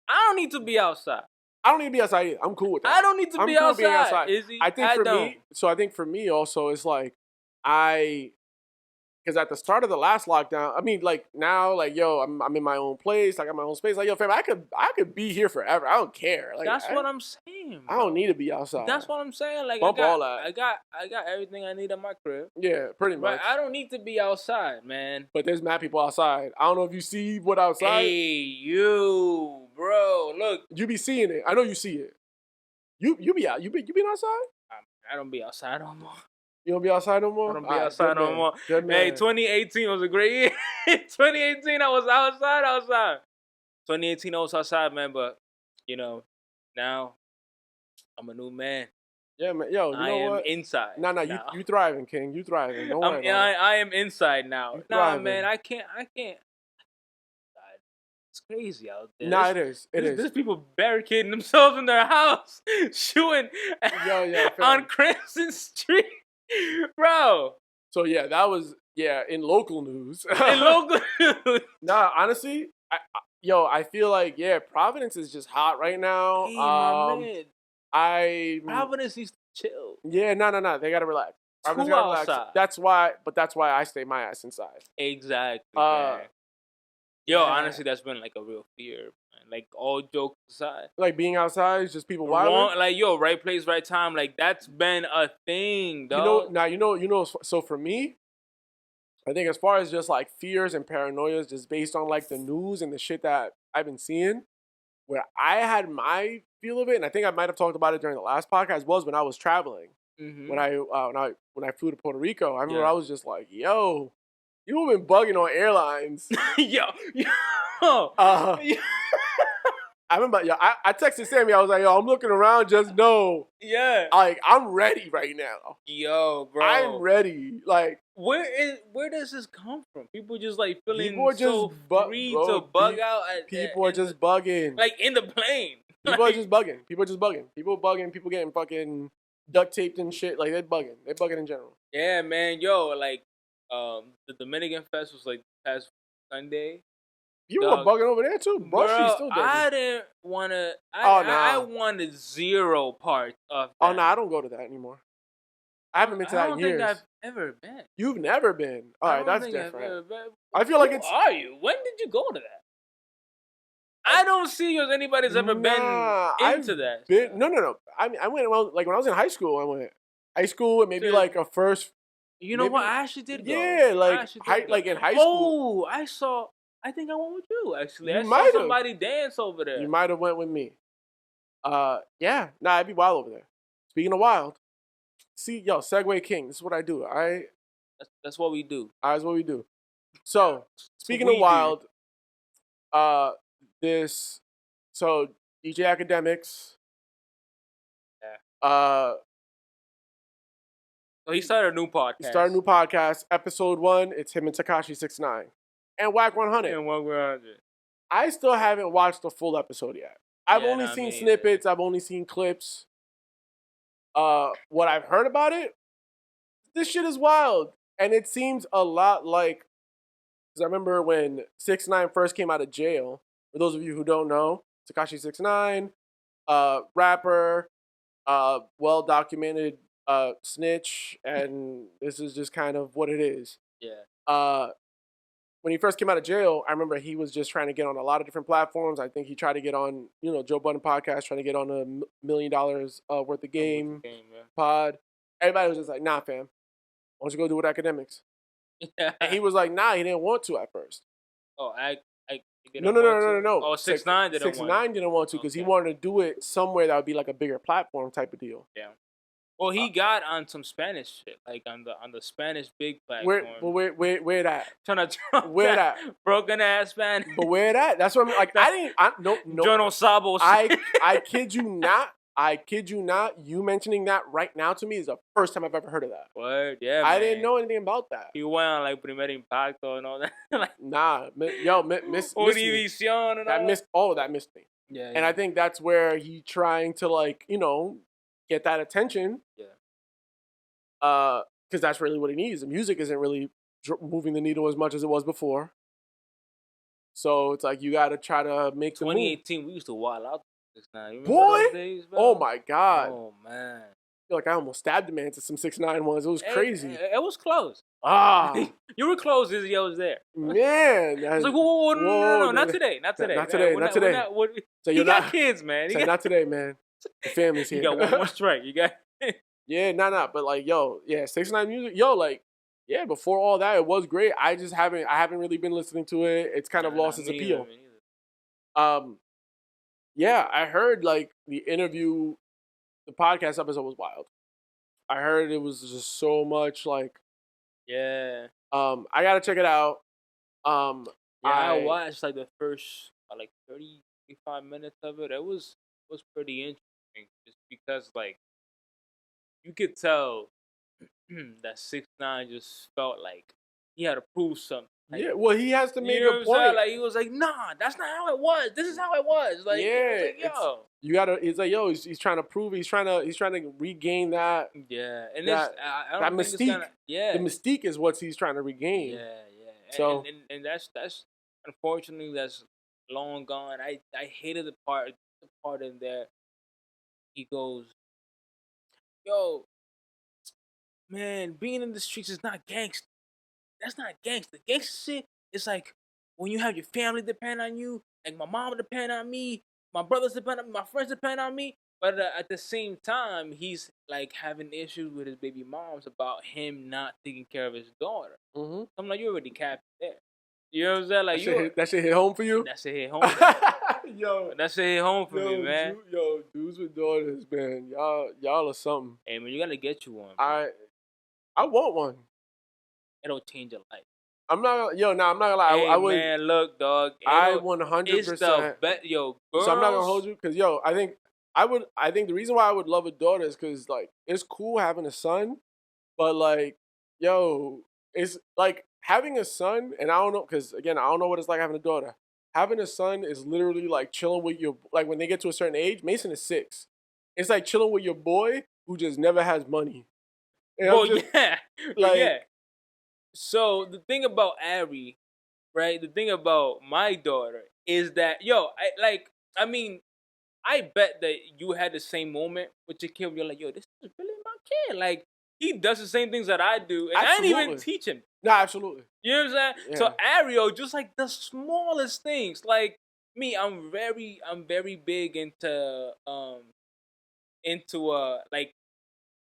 I don't need to be outside. I don't need to be outside either. I'm cool with that. I don't need to be outside. Izzy, I think for me also, it's like because at the start of the last lockdown, I mean, like now, like yo, I'm in my own place. I got my own space. Like yo, fam, I could be here forever. I don't care. Like that's what I'm saying. Bro. I don't need to be outside. That's what I'm saying. Like bump all that. I got everything I need in my crib. Yeah, pretty much. But I don't need to be outside, man. But there's mad people outside. I don't know if you see what outside. Hey, you, bro, look. You be seeing it. I know you see it. You be out. You been outside? I don't be outside no more. You don't be outside no more? I don't be outside no more. Hey, 2018 was a great year. 2018, I was outside. 2018, I was outside, man. But, you know, now I'm a new man. Yeah, man. Yo, you know what? I am inside. Nah, you thriving, King. You thriving. Don't worry. I am inside now. Nah, man, I can't. It's crazy out there. Nah, it is. There's people barricading themselves in their house, shooting on Cranston Street. Bro. So yeah, that was in local news. In local news. Nah, honestly, I feel like Providence is just hot right now. Hey, my man. Providence needs to chill. Yeah, no. They gotta relax. Providence Too gotta relax. outside. That's why I stay my ass inside. Exactly. Man. Yo, honestly, that's been like a real fear, man. Like all jokes aside. Like being outside is just people wild. Like right place, right time. Like that's been a thing, You dog. know. So for me, I think as far as just like fears and paranoias, just based on like the news and the shit that I've been seeing, where I had my feel of it, and I think I might have talked about it during the last podcast, was when I was traveling. Mm-hmm. When I flew to Puerto Rico, I remember I was just like, yo, you've been bugging on airlines. yo. I remember, I texted Sammy. I was like, yo, I'm looking around. Just know, like I'm ready right now. Yo, bro, I'm ready. Like, where does this come from? People just like feeling so free to bug out. People are just bugging. Like in the plane. People are just bugging. People bugging. People getting fucking duct taped and shit. Like they're bugging. They're bugging in general. Yeah, man. Yo, like, the Dominican Fest was like past Sunday. You were bugging over there too, bro. Still I didn't want to. I wanted zero parts of that. Oh no, I don't go to that anymore. I haven't been to that in years. I don't think I've ever been. You've never been. All right, that's different. I feel like it's. Are you? When did you go to that? I don't see as anybody's ever been into that. No. I mean, I went like when I was in high school. I went high school and maybe like a first. You know what? I actually did go. Yeah, like in high school. Oh, I think I went with you, actually. I saw somebody dance over there. You might have went with me. Yeah. Nah, it'd be wild over there. Speaking of wild, see, Segway King. This is what I do, all right? That's what we do. All right, that's what we do. So, speaking of wild, DJ Akademiks. Yeah. So he started a new podcast. Episode 1, it's him and Tekashi 6ix9ine. And Whack 100. I still haven't watched the full episode yet. I've only seen snippets. I've only seen clips. What I've heard about it, this shit is wild. And it seems a lot like, because I remember when 6ix9ine first came out of jail, for those of you who don't know, Tekashi 6ix9ine, rapper, well-documented snitch, and this is just kind of what it is. Yeah. When he first came out of jail, I remember he was just trying to get on a lot of different platforms. I think he tried to get on, Joe Budden podcast, trying to get on $1 million worth of game pod. Everybody was just like, nah, fam. Why don't you go do it with Akademiks? And he was like, nah, he didn't want to at first. Oh, No. Oh, 6ix9ine didn't want to. 6ix9ine didn't want to because he wanted to do it somewhere that would be like a bigger platform type of deal. Yeah. Well, he got on some Spanish shit, like on the Spanish big platform. Where that? Trying to where that? Broken ass Spanish. But where that? That's what I'm like. No. Yo no sabo. I kid you not. You mentioning that right now to me is the first time I've ever heard of that. Word, yeah. I didn't know anything about that. He went on like Primer Impacto and all that. Miss Univision and all that. All of that missed me. Yeah. And I think that's where he trying to get that attention. Yeah. Because that's really what he needs. The music isn't really moving the needle as much as it was before. So it's like you got to try to make the move. 2018, we used to wild out. Boy! Those days, oh my God. Oh man. I feel like I almost stabbed a man to some 6ix9ine ones. It was crazy. It was close. You were close, Izzy. I was there. Man. I was like, whoa, no, not today. Not today. So you got kids, man. Not today, man. The family's here. You got one more strike. You got. Yeah, but 6ix9ine music, before all that, it was great. I haven't really been listening to it. It's kind of lost its appeal. Yeah, I heard the interview, the podcast episode was wild. I heard it was just so much yeah. I gotta check it out. I watched the first 35 minutes of it. It was pretty interesting, just because you could tell that 6ix9ine just felt like he had to prove something. Well, he has to make a point. He was like, nah, that's not how it was. This is how it was. You gotta. It's like, he's trying to prove. He's trying to regain that. Yeah, and that mystique. The mystique is what he's trying to regain. Yeah. So and that's unfortunately that's long gone. I hated the part in there. He goes, "Yo, man, being in the streets is not gangster. That's not gangster. Gangster shit is like when you have your family depend on you, like my mom depend on me, my brothers depend on me, my friends depend on me. But at the same time, he's like having issues with his baby moms about him not taking care of his daughter. Mm-hmm. I'm like, you already capped there. You know what I'm saying? Like that shit hit home for you. That shit hit home. For me. Yo, that shit hit home for me, man. Dudes with daughters, man. Y'all are something. Hey, man, you gotta get you one. I want one. It'll change your life. I'm not gonna lie. Hey, I would. Man, look, dog. I 100%. Yo, girls. So I'm not gonna hold you, cause I think the reason why I would love a daughter is cause like it's cool having a son, but like, it's like having a son, and I don't know, cause again, I don't know what it's like having a daughter. Having a son is literally like chilling with your, like when they get to a certain age. Mason is 6. It's like chilling with your boy who just never has money. Yeah. So the thing about Ari, right? The thing about my daughter is that, I bet that you had the same moment with your kid. Where you're like, yo, this is really my kid. Like, he does the same things that I do, and I didn't even teach him. No, absolutely. You know what I'm saying? Yeah. So Ario, just like the smallest things, like me, I'm very big into like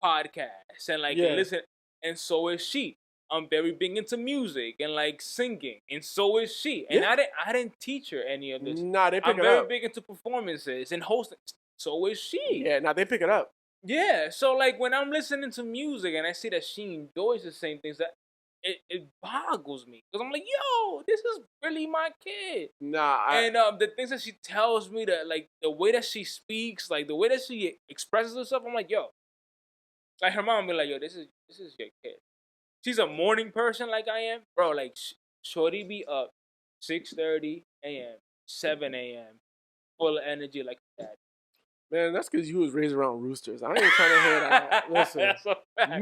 podcasts and like listen, and so is she. I'm very big into music and like singing, and so is she. And I didn't teach her any of this. Nah, they pick I'm very big into performances and hosting. So is she. Yeah, nah, they pick it up. Yeah, so like when I'm listening to music and I see that she enjoys the same things, that it boggles me, because I'm like, yo, this is really my kid. And the things that she tells me, that like the way that she speaks, like the way that she expresses herself, I'm like, yo, like her mom be like, yo, this is your kid. She's a morning person like I am, bro. Like shorty be up 6:30 a.m., 7 a.m., full of energy like that. Man, that's because you was raised around roosters. I ain't trying to hear that. Listen,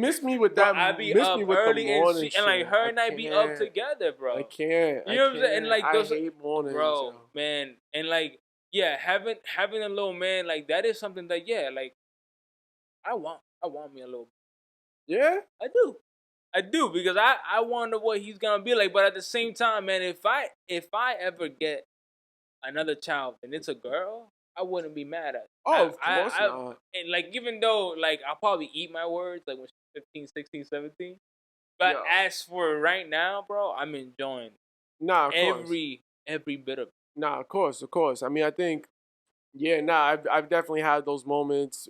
miss me with that. I be miss up me with early the morning and like her and I be up together, bro. I can't. You know what I'm saying? And like I hate mornings, bro, man. And like, yeah, having a little man, like that is something that, like I want me a little. Yeah, I do, because I wonder what he's gonna be like. But at the same time, man, if I ever get another child and it's a girl, I wouldn't be mad at it. Oh, of course not. And like, even though like I'll probably eat my words like when she's 15, 16, 17. But as for right now, bro, I'm enjoying every bit of it. Nah, of course. I mean, I think, I've definitely had those moments.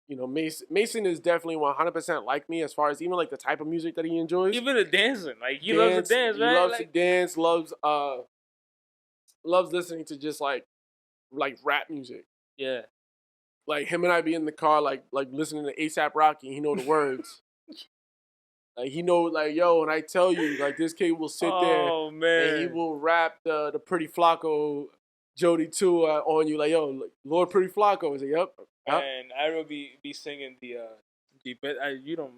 Mason is definitely 100% like me as far as even like the type of music that he enjoys. Even the dancing, like he loves to dance, right? He loves to dance. Loves listening to just like rap music. Yeah. Like him and I be in the car, like listening to A$AP Rocky. He know the words. Like he know, like, yo, when I tell you, like this kid will sit there and he will rap the Pretty Flacco Jody 2 on you, like, yo, Lord Pretty Flacco. Is like, yep. And I will be singing the you don't.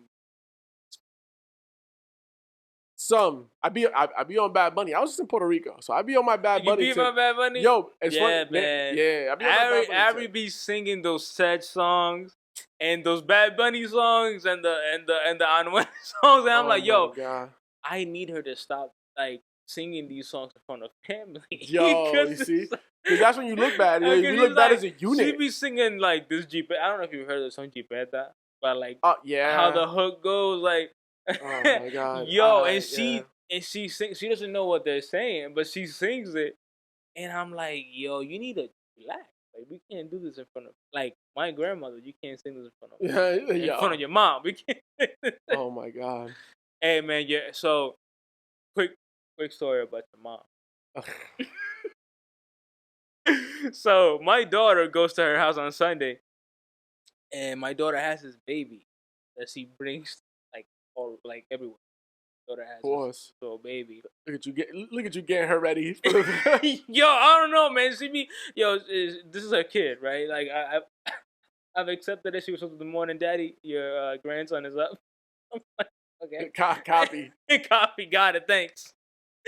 I be on Bad Bunny. I was just in Puerto Rico, so I be on my Bad Bunny. You be on Bad Bunny? Yo, it's yeah, fun, man. Yeah, I be on my Bad Bunny. Ari be singing those sad songs and those Bad Bunny songs and the Anuel songs, and I'm like, yo, God. I need her to stop like singing these songs in front of family. Yo, you see? Because that's when you look bad. You look bad as a unit. She be singing like this Jeep. I don't know if you've heard the song Jeepeta, but like yeah, how the hook goes, like, oh my God. Yo, and she sings. She doesn't know what they're saying, but she sings it, and I'm like, yo, you need to relax. Like, we can't do this in front of, like, my grandmother. You can't sing this in front of in front of your mom. We can't. Oh my God. Hey man, yeah. So quick story about your mom. So my daughter goes to her house on Sunday, and my daughter has this baby that she brings like everywhere. Daughter has this little baby. Look at you getting her ready. Yo, I don't know, man. This is her kid, right? Like I've accepted that she was supposed to be morning daddy. Your grandson is up. I'm like, okay. Copy. Copy. Got it. Thanks.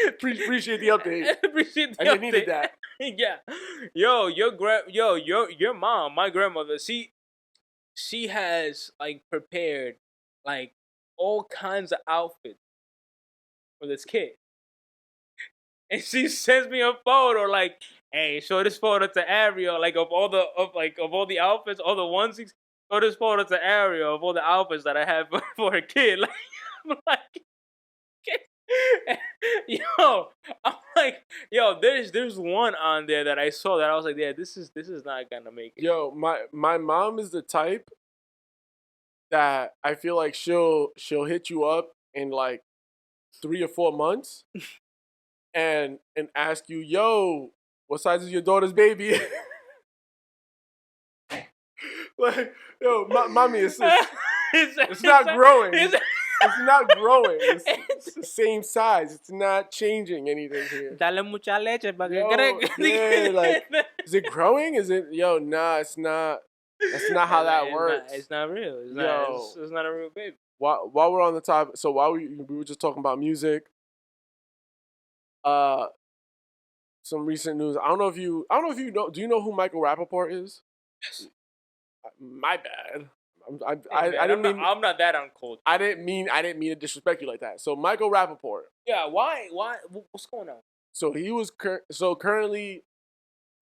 Appreciate the update. Appreciate the I update. needed that. Yeah. Yo, your mom, my grandmother, she has like prepared like all kinds of outfits for this kid. And she sends me a photo like, hey, show this photo to Ariel, like of all the outfits, all the onesies. Show this photo to Ariel of all the outfits that I have for her kid. Like, I'm like, yo, I'm like, yo, there's one on there that I saw that I was like, yeah, this is not gonna make it. Yo, my mom is the type that I feel like she'll hit you up in like 3 or 4 months and ask you, yo, what size is your daughter's baby? Like, yo, mommy, it's not growing. It's not growing. It's the same size. It's not changing anything here. Dale mucha leche Yeah, like, is it growing? Is it? Yo, nah, it's not. That's not how that works. It's not real. It's not a real baby. While we're on the topic, so while we were just talking about music, some recent news. I don't know if you know. Do you know who Michael Rappaport is? Yes. My bad. I'm not that uncool. I didn't mean to disrespect you like that. So Michael Rappaport. Yeah. Why? What's going on? So he was currently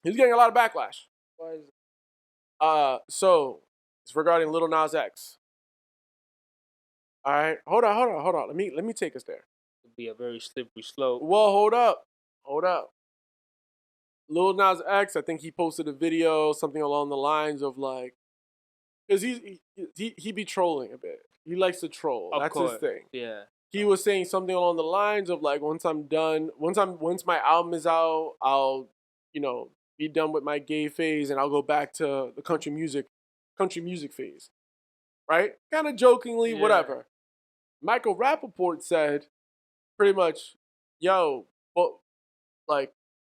he's getting a lot of backlash. Why is it? So it's regarding Lil Nas X. All right, hold on. Let me take us there. It'd be a very slippery slope. Well, hold up. Lil Nas X, I think he posted a video, something along the lines of like, because he be trolling a bit. He likes to troll. That's his thing. Yeah. He was saying something along the lines of like, once my album is out, I'll, be done with my gay phase and I'll go back to the country music phase. Right? Kind of jokingly, whatever. Michael Rappaport said pretty much, yo,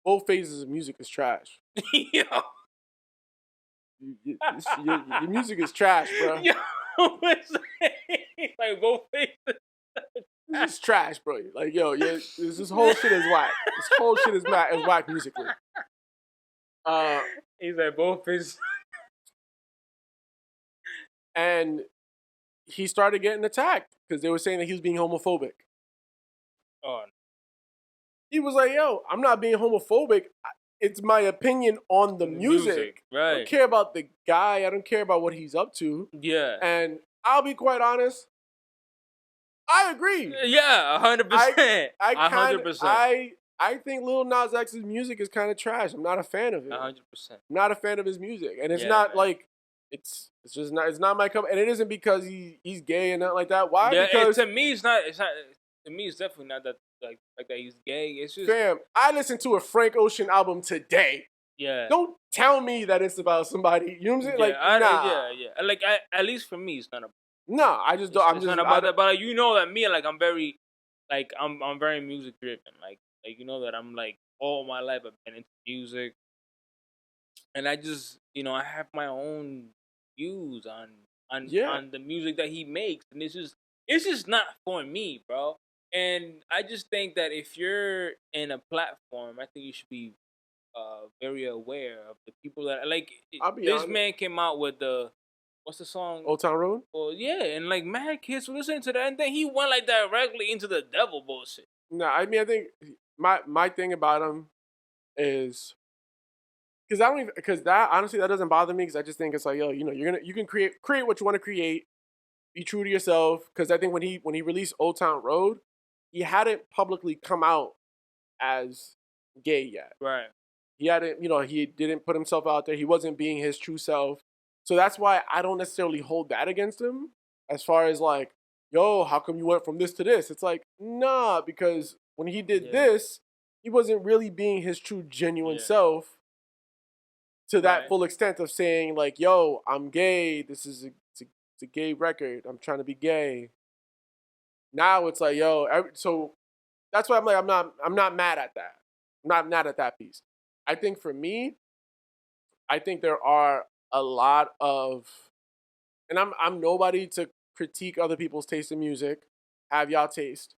both phases of music is trash. Yo. Your music is trash, bro. Yo, like both phases. This is trash, bro. Like, yo, this whole shit is whack. This whole shit is whack musically. He's like both phases. And he started getting attacked because they were saying that he was being homophobic. Oh. He was like, yo, I'm not being homophobic. It's my opinion on the music. Right. I don't care about the guy. I don't care about what he's up to. Yeah. And I'll be quite honest. I agree. Yeah, 100%. 100%. I think Lil Nas X's music is kind of trash. I'm not a fan of it. 100%. I'm not a fan of his music. And it's not like, it's not my cup. And it isn't because he's gay and nothing like that. Why? Yeah, because to me, it's definitely not that like that he's gay. It's just, fam, I listened to a Frank Ocean album today. Yeah. Don't tell me that it's about somebody. You know what I'm saying? Like, nah. Yeah. Like, at least for me, it's not about. No, I just don't. It's not about that. But like, you know that me, like, I'm very, like, I'm very music driven. Like you know that I'm like all my life I've been into music, and I just, I have my own views on the music that he makes, and it's just not for me, bro. And I just think that if you're in a platform, I think you should be very aware of the people that like. This man came out with what's the song? Old Town Road? Well, yeah, and like mad kids were listening to that, and then he went like directly into the devil bullshit. No, I mean, I think my thing about him is because that honestly that doesn't bother me because I just think it's like, yo, you can create what you want to create, be true to yourself. Because I think when he released Old Town Road, he hadn't publicly come out as gay yet. Right. He hadn't, he didn't put himself out there. He wasn't being his true self. So that's why I don't necessarily hold that against him as far as like, yo, how come you went from this to this? It's like, nah, because when he did this, he wasn't really being his true, genuine self to that full extent of saying like, yo, I'm gay. This is a gay record. I'm trying to be gay. Now it's like, yo, so that's why I'm like, I'm not mad at that. I'm not mad at that piece. I think for me, I think there are a lot of, and I'm nobody to critique other people's taste in music. Have y'all taste.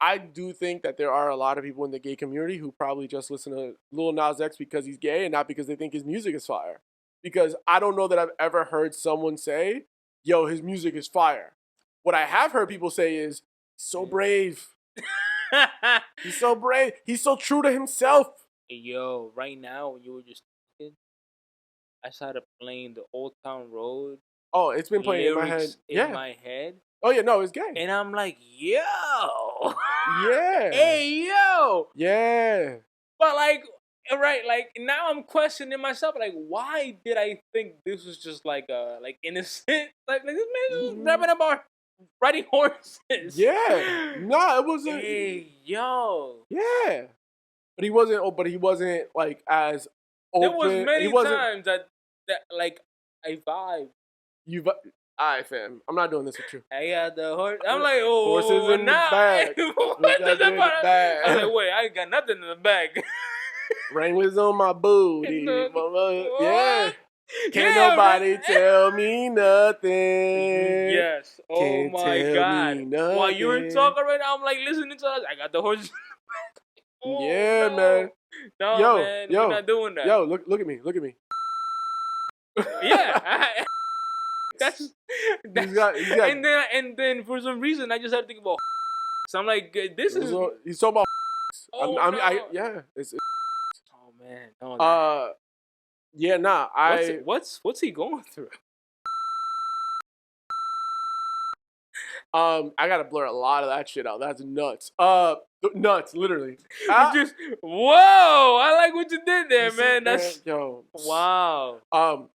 I do think that there are a lot of people in the gay community who probably just listen to Lil Nas X because he's gay and not because they think his music is fire. Because I don't know that I've ever heard someone say, yo, his music is fire. What I have heard people say is, he's so brave. He's so brave. He's so true to himself. Hey, yo, right now, when you were just talking, I started playing the Old Town Road. Oh, it's been playing in my head. In my head. Oh, yeah, no, it's gay. And I'm like, yo. Yeah. Hey, yo. Yeah. But, like, right, like, now I'm questioning myself. Like, why did I think this was just, like innocent? Like this man was rapping about riding horses. Yeah. No, it wasn't. Hey, yo. Yeah. But he wasn't, like, as open. There was many times that like, I vibe. Alright, fam. I'm not doing this with you. I got the horse. I'm like, oh, horses in the bag. What does that part? I was like, wait, I ain't got nothing in the bag. Wranglers on my booty. Yeah. Can't Yeah, nobody man. tell me nothing. Yes. Oh Can't my tell God. me nothing. While you were talking right now, I'm like listening to us. I got the horse. Oh, yeah, no. man. No, man. We're not doing that. Yo, look at me. Look at me. Yeah. That's he's got, and then for some reason I just had to think about. So I'm like, this is. He's talking about. Oh, yeah. Oh man. No, yeah, nah. What's he going through? I gotta blur a lot of that shit out. That's nuts. Nuts, literally. Just whoa! I like what you did there, man. That's yo. Wow.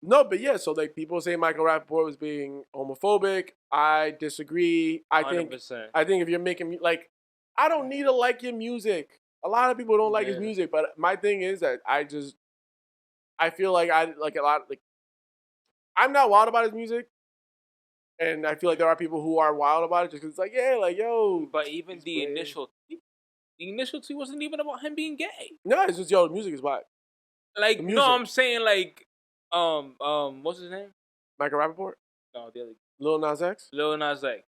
No, but yeah. So like, people say Michael Rappaport was being homophobic. I disagree. I 100%. think if you're making like, I don't need to like your music. A lot of people don't like his music, but my thing is that I feel like I like a lot. Like, I'm not wild about his music. And I feel like there are people who are wild about it just because it's like, yeah, like, yo. But even the initial tweet wasn't even about him being gay. No, it's just, yo, the music is whack. Like, no, I'm saying, like, what's his name? Michael Rappaport? No, the other. Lil Nas X? Lil Nas X.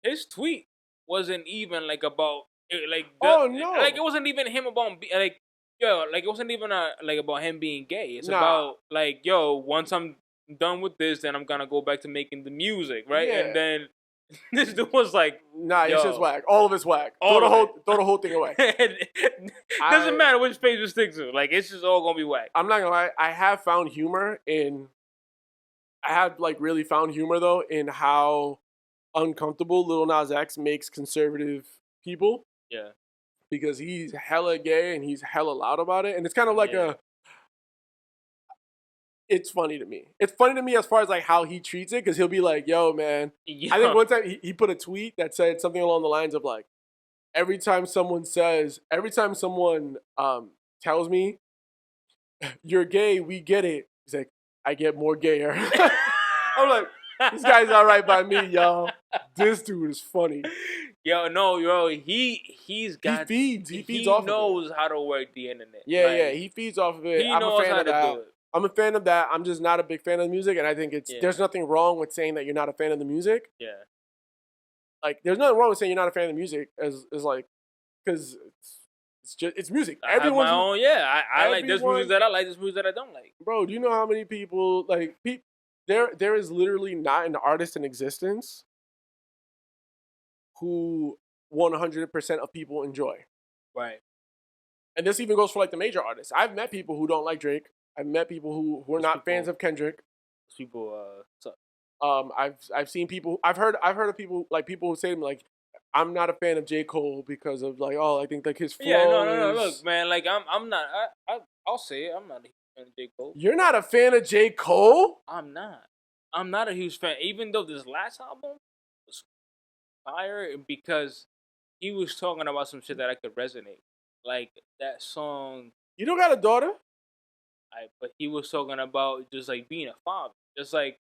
His tweet wasn't even, like, about, like, oh, no. Like, it wasn't even him about, like, yo, like, it wasn't even, like, about him being gay. It's about, like, yo, once I'm done with this, then I'm gonna go back to making the music, right? Yeah. And then this dude was like, nah, it's just whack. All of it's whack. Throw the whole thing away. Doesn't matter which page you stick to. Like, it's just all gonna be whack. I'm not gonna lie. I have found humor really found humor though in how uncomfortable Lil Nas X makes conservative people. Yeah. Because he's hella gay and he's hella loud about it, and it's kind of like it's funny to me. It's funny to me as far as like how he treats it, because he'll be like, yo, man. Yeah. I think one time he put a tweet that said something along the lines of like, every time someone tells me you're gay, we get it. He's like, I get more gayer. I'm like, this guy's all right by me, y'all. This dude is funny. Yo, no, yo, he's got. He feeds off of it. He knows how to work the internet. Yeah, like, he feeds off of it. He knows how to do it. I'm a fan of that. I'm just not a big fan of the music, and I think there's nothing wrong with saying that you're not a fan of the music. Yeah. Like, there's nothing wrong with saying you're not a fan of the music, as like, because it's music. Everyone's have my own. Yeah, I like this music that I like. This music that I don't like. Bro, do you know how many people like there is literally not an artist in existence who 100% of people enjoy. Right. And this even goes for like the major artists. I've met people who don't like Drake. I've met people who are not fans of Kendrick. People suck. I've seen people. I've heard of people like people who say to me like, I'm not a fan of J. Cole because of like, oh, I think like his flow. Yeah, no. Look, man, like I'm not. I'll say it. I'm not a huge fan of J. Cole. You're not a fan of J. Cole? I'm not. I'm not a huge fan. Even though this last album was fire, because he was talking about some shit that I could resonate, like that song. You don't got a daughter? But he was talking about just like being a father. Just like,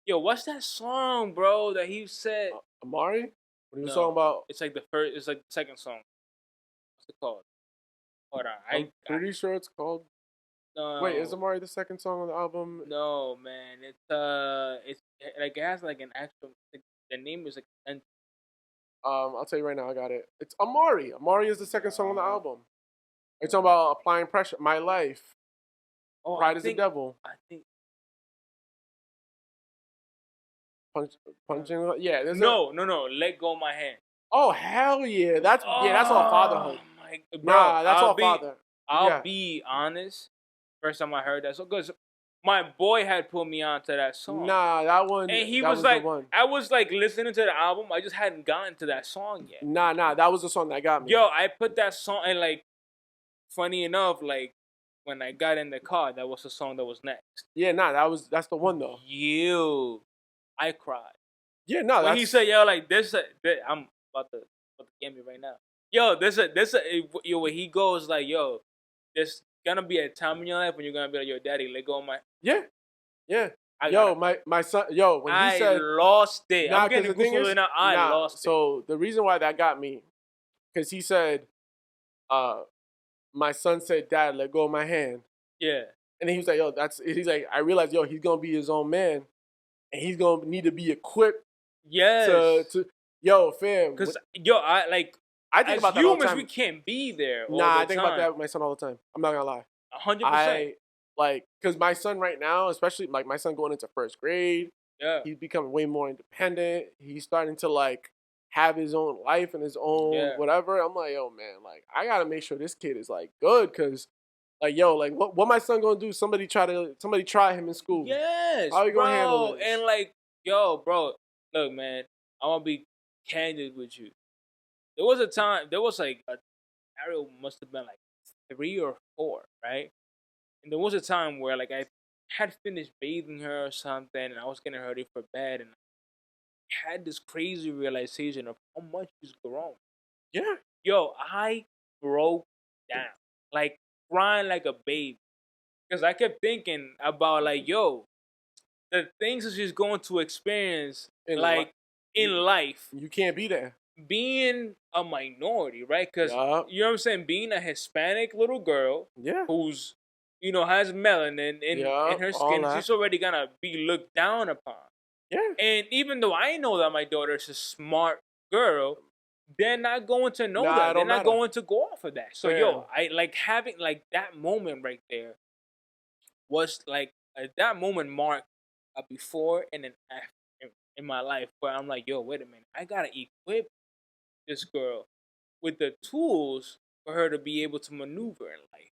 yo, what's that song, bro, that he said? Amari? What he was talking about? It's like the second song. What's it called? Hold on. I'm pretty sure it's called. No. Wait, is Amari the second song on the album? No, man. It's like it has like an actual. Like, the name is like I'll tell you right now, I got it. It's Amari. Amari is the second song on the album. It's talking about applying pressure. My life. Oh, Pride is the devil. I think. Punching. Yeah. No. Let go of my hand. Oh hell yeah! That's all fatherhood. Bro, nah, that's all father. I'll be honest. First time I heard that song, because my boy had put me onto that song. Nah, that one. And he that was like, the one. I was like listening to the album. I just hadn't gotten to that song yet. Nah, that was the song that got me. Yo, I put that song, and like, funny enough, like when I got in the car, that was the song that was next. Yeah, nah, that's the one though. I cried. Yeah, no, when he said, "Yo, like this, I'm about to get me right now." Yo, yo, when he goes like, "Yo, there's gonna be a time in your life when you're gonna be like, yo, daddy, let go of my." Yeah. My son. Yo, when he said, I lost it. Nah, I'm getting goosebumps now. I lost it. So the reason why that got me, because he said, my son said, "Dad, let go of my hand." Yeah. And then he was like, "Yo, he's like, I realized, yo, he's gonna be his own man, and he's gonna need to be equipped." Yes. To yo, fam. Because yo, I think about that all the time. We can't be there. I think about that with my son all the time. I'm not gonna lie. 100%. Because my son right now, especially like my son going into first grade, he's becoming way more independent. He's starting to like have his own life and his own whatever. I'm like, yo, man, like I gotta make sure this kid is like good, because like, yo, like what my son gonna do? Somebody try him in school. Yes, how you gonna handle this? And like, yo, bro, look, man, I wanna be candid with you. There was like Ariel must have been like 3 or 4, right? And there was a time where like I had finished bathing her or something, and I was getting her ready for bed, and I had this crazy realization of how much she's grown. Yeah. Yo, I broke down, like crying like a baby, because I kept thinking about like, yo, the things that she's going to experience in life. You can't be there. Being a minority, right? Because you know what I'm saying? Being a Hispanic little girl who's, has melanin in her skin, she's already gonna be looked down upon. Yeah. And even though I know that my daughter is a smart girl, they're not going to know that. They're not going to go off of that. So, yo, I like having like that moment right there was like, that moment marked a before and an after in my life, where I'm like, yo, wait a minute. I gotta equip this girl with the tools for her to be able to maneuver in life.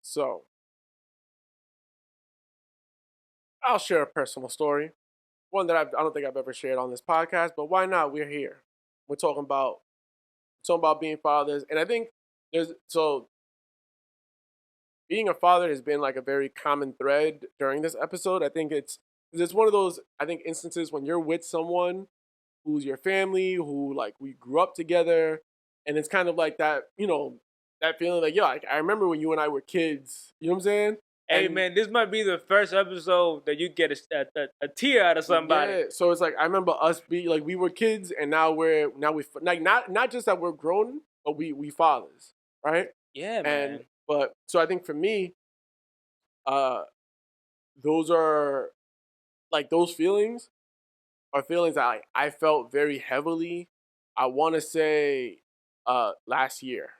So, I'll share a personal story. One that I don't think I've ever shared on this podcast, but why not? We're here. We're talking about being fathers. And I think being a father has been like a very common thread during this episode. I think it's one of those, I think, instances when you're with someone who's your family, who like we grew up together, and it's kind of like that, that feeling like, yo, I remember when you and I were kids. You know what I'm saying? Hey, man, this might be the first episode that you get a tear out of somebody. Yeah, so it's like I remember us being like we were kids, and now we like not just that we're grown, but we fathers, right? Yeah, man. But so I think for me, those are like those feelings are feelings that I felt very heavily. I want to say last year.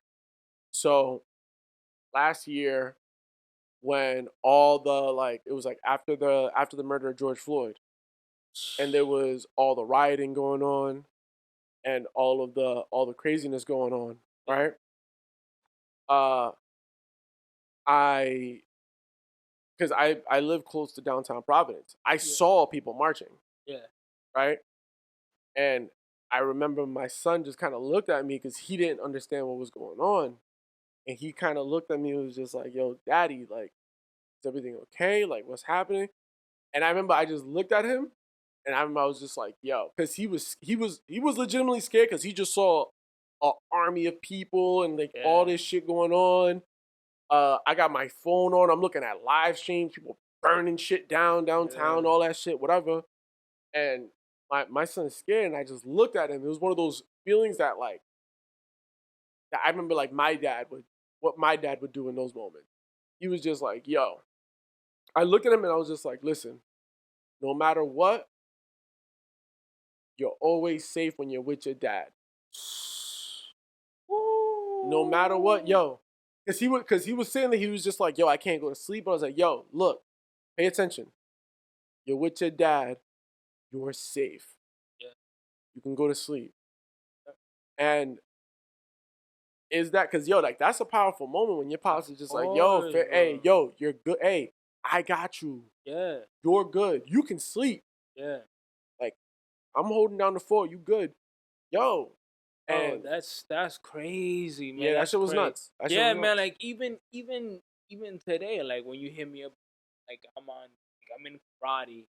So last year, when all the it was like after the murder of George Floyd, and there was all the rioting going on, and all the craziness going on, right? Because I live close to downtown Providence. I saw people marching. Yeah. Right? And I remember my son just kind of looked at me because he didn't understand what was going on. And he kind of looked at me and was just like, yo, daddy, like, is everything okay? Like, what's happening? And I remember I just looked at him, and I remember I was just like, yo, because he was legitimately scared, because he just saw an army of people and like all this shit going on. I got my phone on. I'm looking at live streams, people burning shit downtown, all that shit, whatever. And my son's scared, and I just looked at him. It was one of those feelings that like that I remember like what my dad would do in those moments. He was just like, yo. I looked at him and I was just like, listen, no matter what, you're always safe when you're with your dad. No matter what, yo. Because he was saying that he was just like, yo, I can't go to sleep. But I was like, yo, look, pay attention. You're with your dad. You're safe. Yeah. You can go to sleep. And is that because, yo, like, that's a powerful moment when your pops is just like, yo, hey, yo, you're good. Hey, I got you. Yeah. You're good. You can sleep. Yeah. Like, I'm holding down the fort. You good. Yo. And that's crazy, man. Yeah, that shit was nuts. Man, like even today, like when you hit me up, like I'm in karate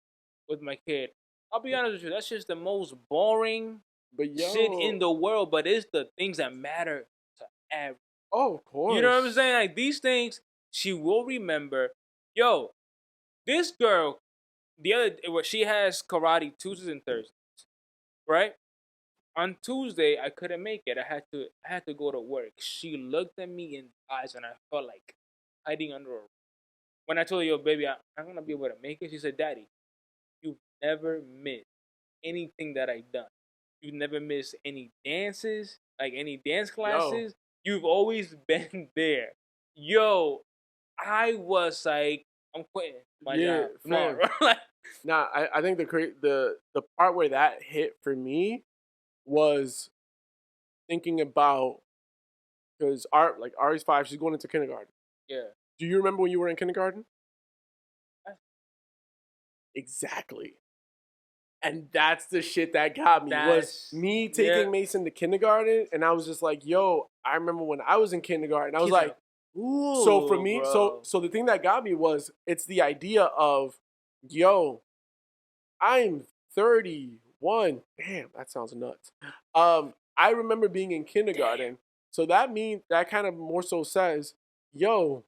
with my kid. I'll be honest with you, that's just the most boring shit in the world, but it's the things that matter to everyone. Oh, of course. You know what I'm saying? Like these things, she will remember. Yo, this girl, she has karate Tuesdays and Thursdays, right? On Tuesday, I couldn't make it. I had to go to work. She looked at me in the eyes, and I felt like hiding under a rock. When I told her, yo, baby, I'm not gonna be able to make it, she said, Daddy, you've never missed anything that I've done. You've never missed any dances, like any dance classes. Yo. You've always been there. Yo, I was like, I'm quitting my job tomorrow. Nah, I think the part where that hit for me was thinking about, because Ari's 5, she's going into kindergarten. Yeah. Do you remember when you were in kindergarten? Exactly. And that's the shit that got me, was me taking Mason to kindergarten, and I was just like, yo, I remember when I was in kindergarten. I was like, ooh, so for me, bro. so the thing that got me was, it's the idea of, yo, I'm 31. Damn, that sounds nuts. I remember being in kindergarten. So that means, that kind of more so says, yo,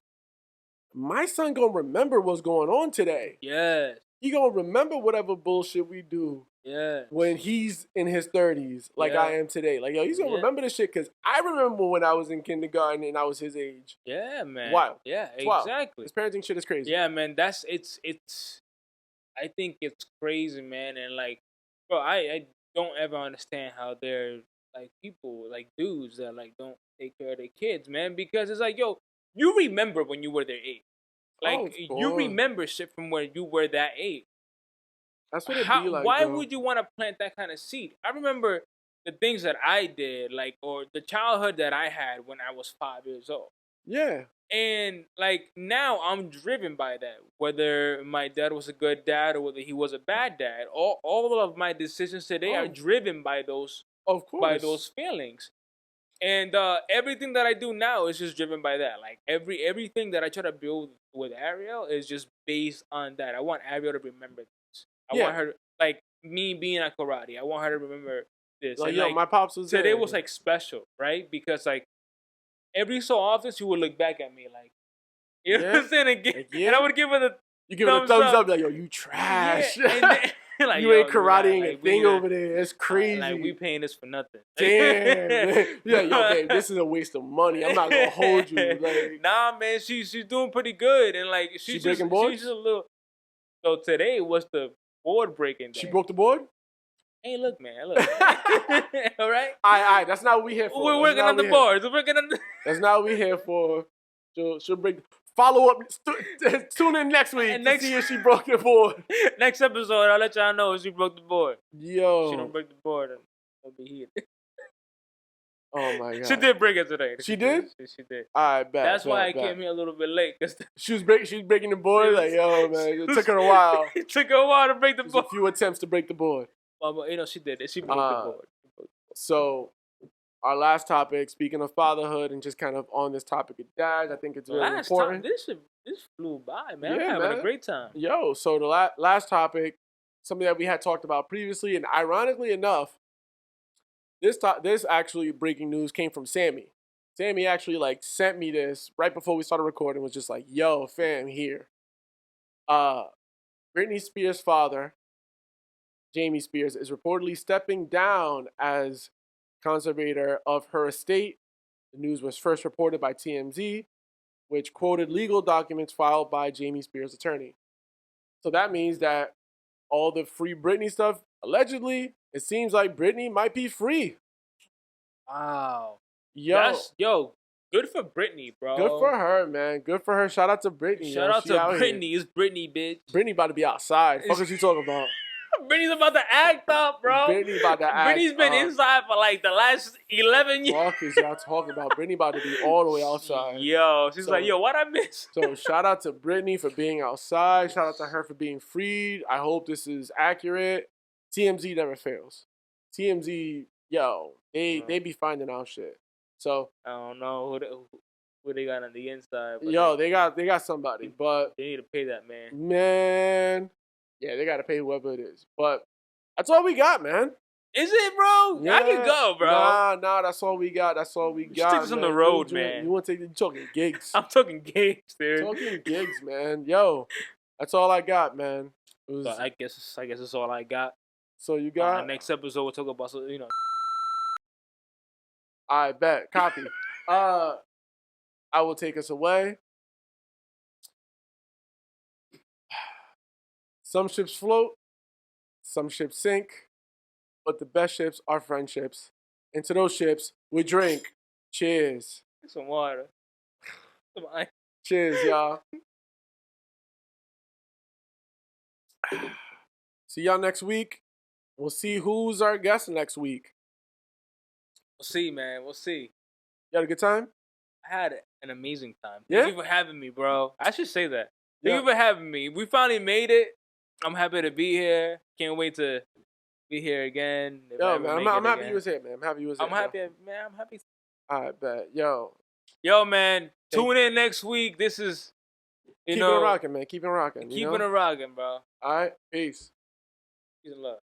my son gonna remember what's going on today. Yes. He gonna remember whatever bullshit we do. Yeah. When he's in his 30s, like I am today. Like, yo, he's gonna remember this shit, because I remember when I was in kindergarten and I was his age. Yeah, man. Wild. Yeah, it's wild. Exactly. This parenting shit is crazy. Yeah, man. It's I think it's crazy, man. And like, bro, I don't ever understand how there like people, like dudes that like don't take care of their kids, man. Because it's like, yo, you remember when you were their age. Like, you remember shit from when you were that age. That's what it'd be like, why would you want to plant that kind of seed? I remember the things that I did, like, or the childhood that I had when I was 5 years old. Yeah. And, like, now I'm driven by that. Whether my dad was a good dad or whether he was a bad dad. All of my decisions today are driven by those, by those feelings. And everything that I do now is just driven by that. Like, everything that I try to build with Ariel is just based on that. I want Ariel to remember this. I want her, like, me being at karate, I want her to remember this. Like, and, yo, like, my pops was today there. was, like, special, right? Because, like, every so often she would look back at me, like, you know what I'm saying? And I would give her the You give her the thumbs up, like, yo, you trash. Yeah, and then, like, you ain't karateing like, a thing over there. It's crazy. Like, we paying this for nothing. Damn. Yeah, yo, babe, this is a waste of money. I'm not gonna hold you. Like, nah, man, she's doing pretty good, and like she's breaking boards. She's just a little. So today was the board breaking day. She broke the board. Hey, look, man, look. All right. All right. That's not what we here for. We're working on the boards. We're working on. That's not what we here for. She'll break. Follow up. Tune in next week to see if she broke the board. Next episode, I'll let y'all know if she broke the board. Yo. If she don't break the board, I'll be here. Oh my god. She did break it today. She did? She did. All right, bet. That's why I came here a little bit late. Cause she was breaking the board. Like, yo, man, it took her a while. It took her a while to break the board. A few attempts to break the board. Well, you know, she did it. She broke the board. So, our last topic, speaking of fatherhood and just kind of on this topic of dads, I think it's really important. This flew by, man. Yeah, I'm having a great time. Yo, so the last topic, something that we had talked about previously, and ironically enough, this actually breaking news came from Sammy. Sammy actually like sent me this right before we started recording. Was just like, "Yo, fam, here. Britney Spears' father, Jamie Spears, is reportedly stepping down as conservator of her estate." The news was first reported by TMZ, which quoted legal documents filed by Jamie Spears' attorney. So that means that all the free Britney stuff, allegedly, it seems like Britney might be free. Wow. Yo. Good for Brittany, bro. Good for her, man. Good for her. Shout out to Brittany. Shout out to Brittany. It's Brittany, bitch. Brittany about to be outside. Fuck what you talking about? Brittany's about to act up, bro. Brittany about to act Brittany's been inside for like the last 11 years. Fuck is y'all talking about? Brittany about to be all the way outside. Yo, she's like, yo, what I miss? So shout out to Brittany for being outside. Shout out to her for being freed. I hope this is accurate. TMZ never fails. TMZ, yo, they be finding out shit. So I don't know who they got on the inside. But yo, they got somebody, but they need to pay that man. Man, yeah, they got to pay whoever it is. But that's all we got, man. Is it, bro? Yeah. I can go, bro. Nah, that's all we got. That's all we got. Take this on the road, man. You want to take? You talking gigs? I'm talking gigs, dude. Talking gigs, man. Yo, that's all I got, man. So I guess that's all I got. So you got next episode we'll talk about I bet. Copy. I will take us away. Some ships float, some ships sink, but the best ships are friendships. And to those ships, we drink. Cheers. Some water. Some ice. Cheers, y'all. See y'all next week. We'll see who's our guest next week. We'll see, man. We'll see. You had a good time? I had an amazing time. Yeah? Thank you for having me, bro. I should say that. Thank you for having me. We finally made it. I'm happy to be here. Can't wait to be here again. Yo, man, I'm happy you was here, man. I'm happy you was here. I'm happy, man. I'm happy. I bet. Yo, man. Tune in next week. This is, Keep it rocking, man. Keep it rocking. Keeping it rocking, bro. All right. Peace. Peace and love.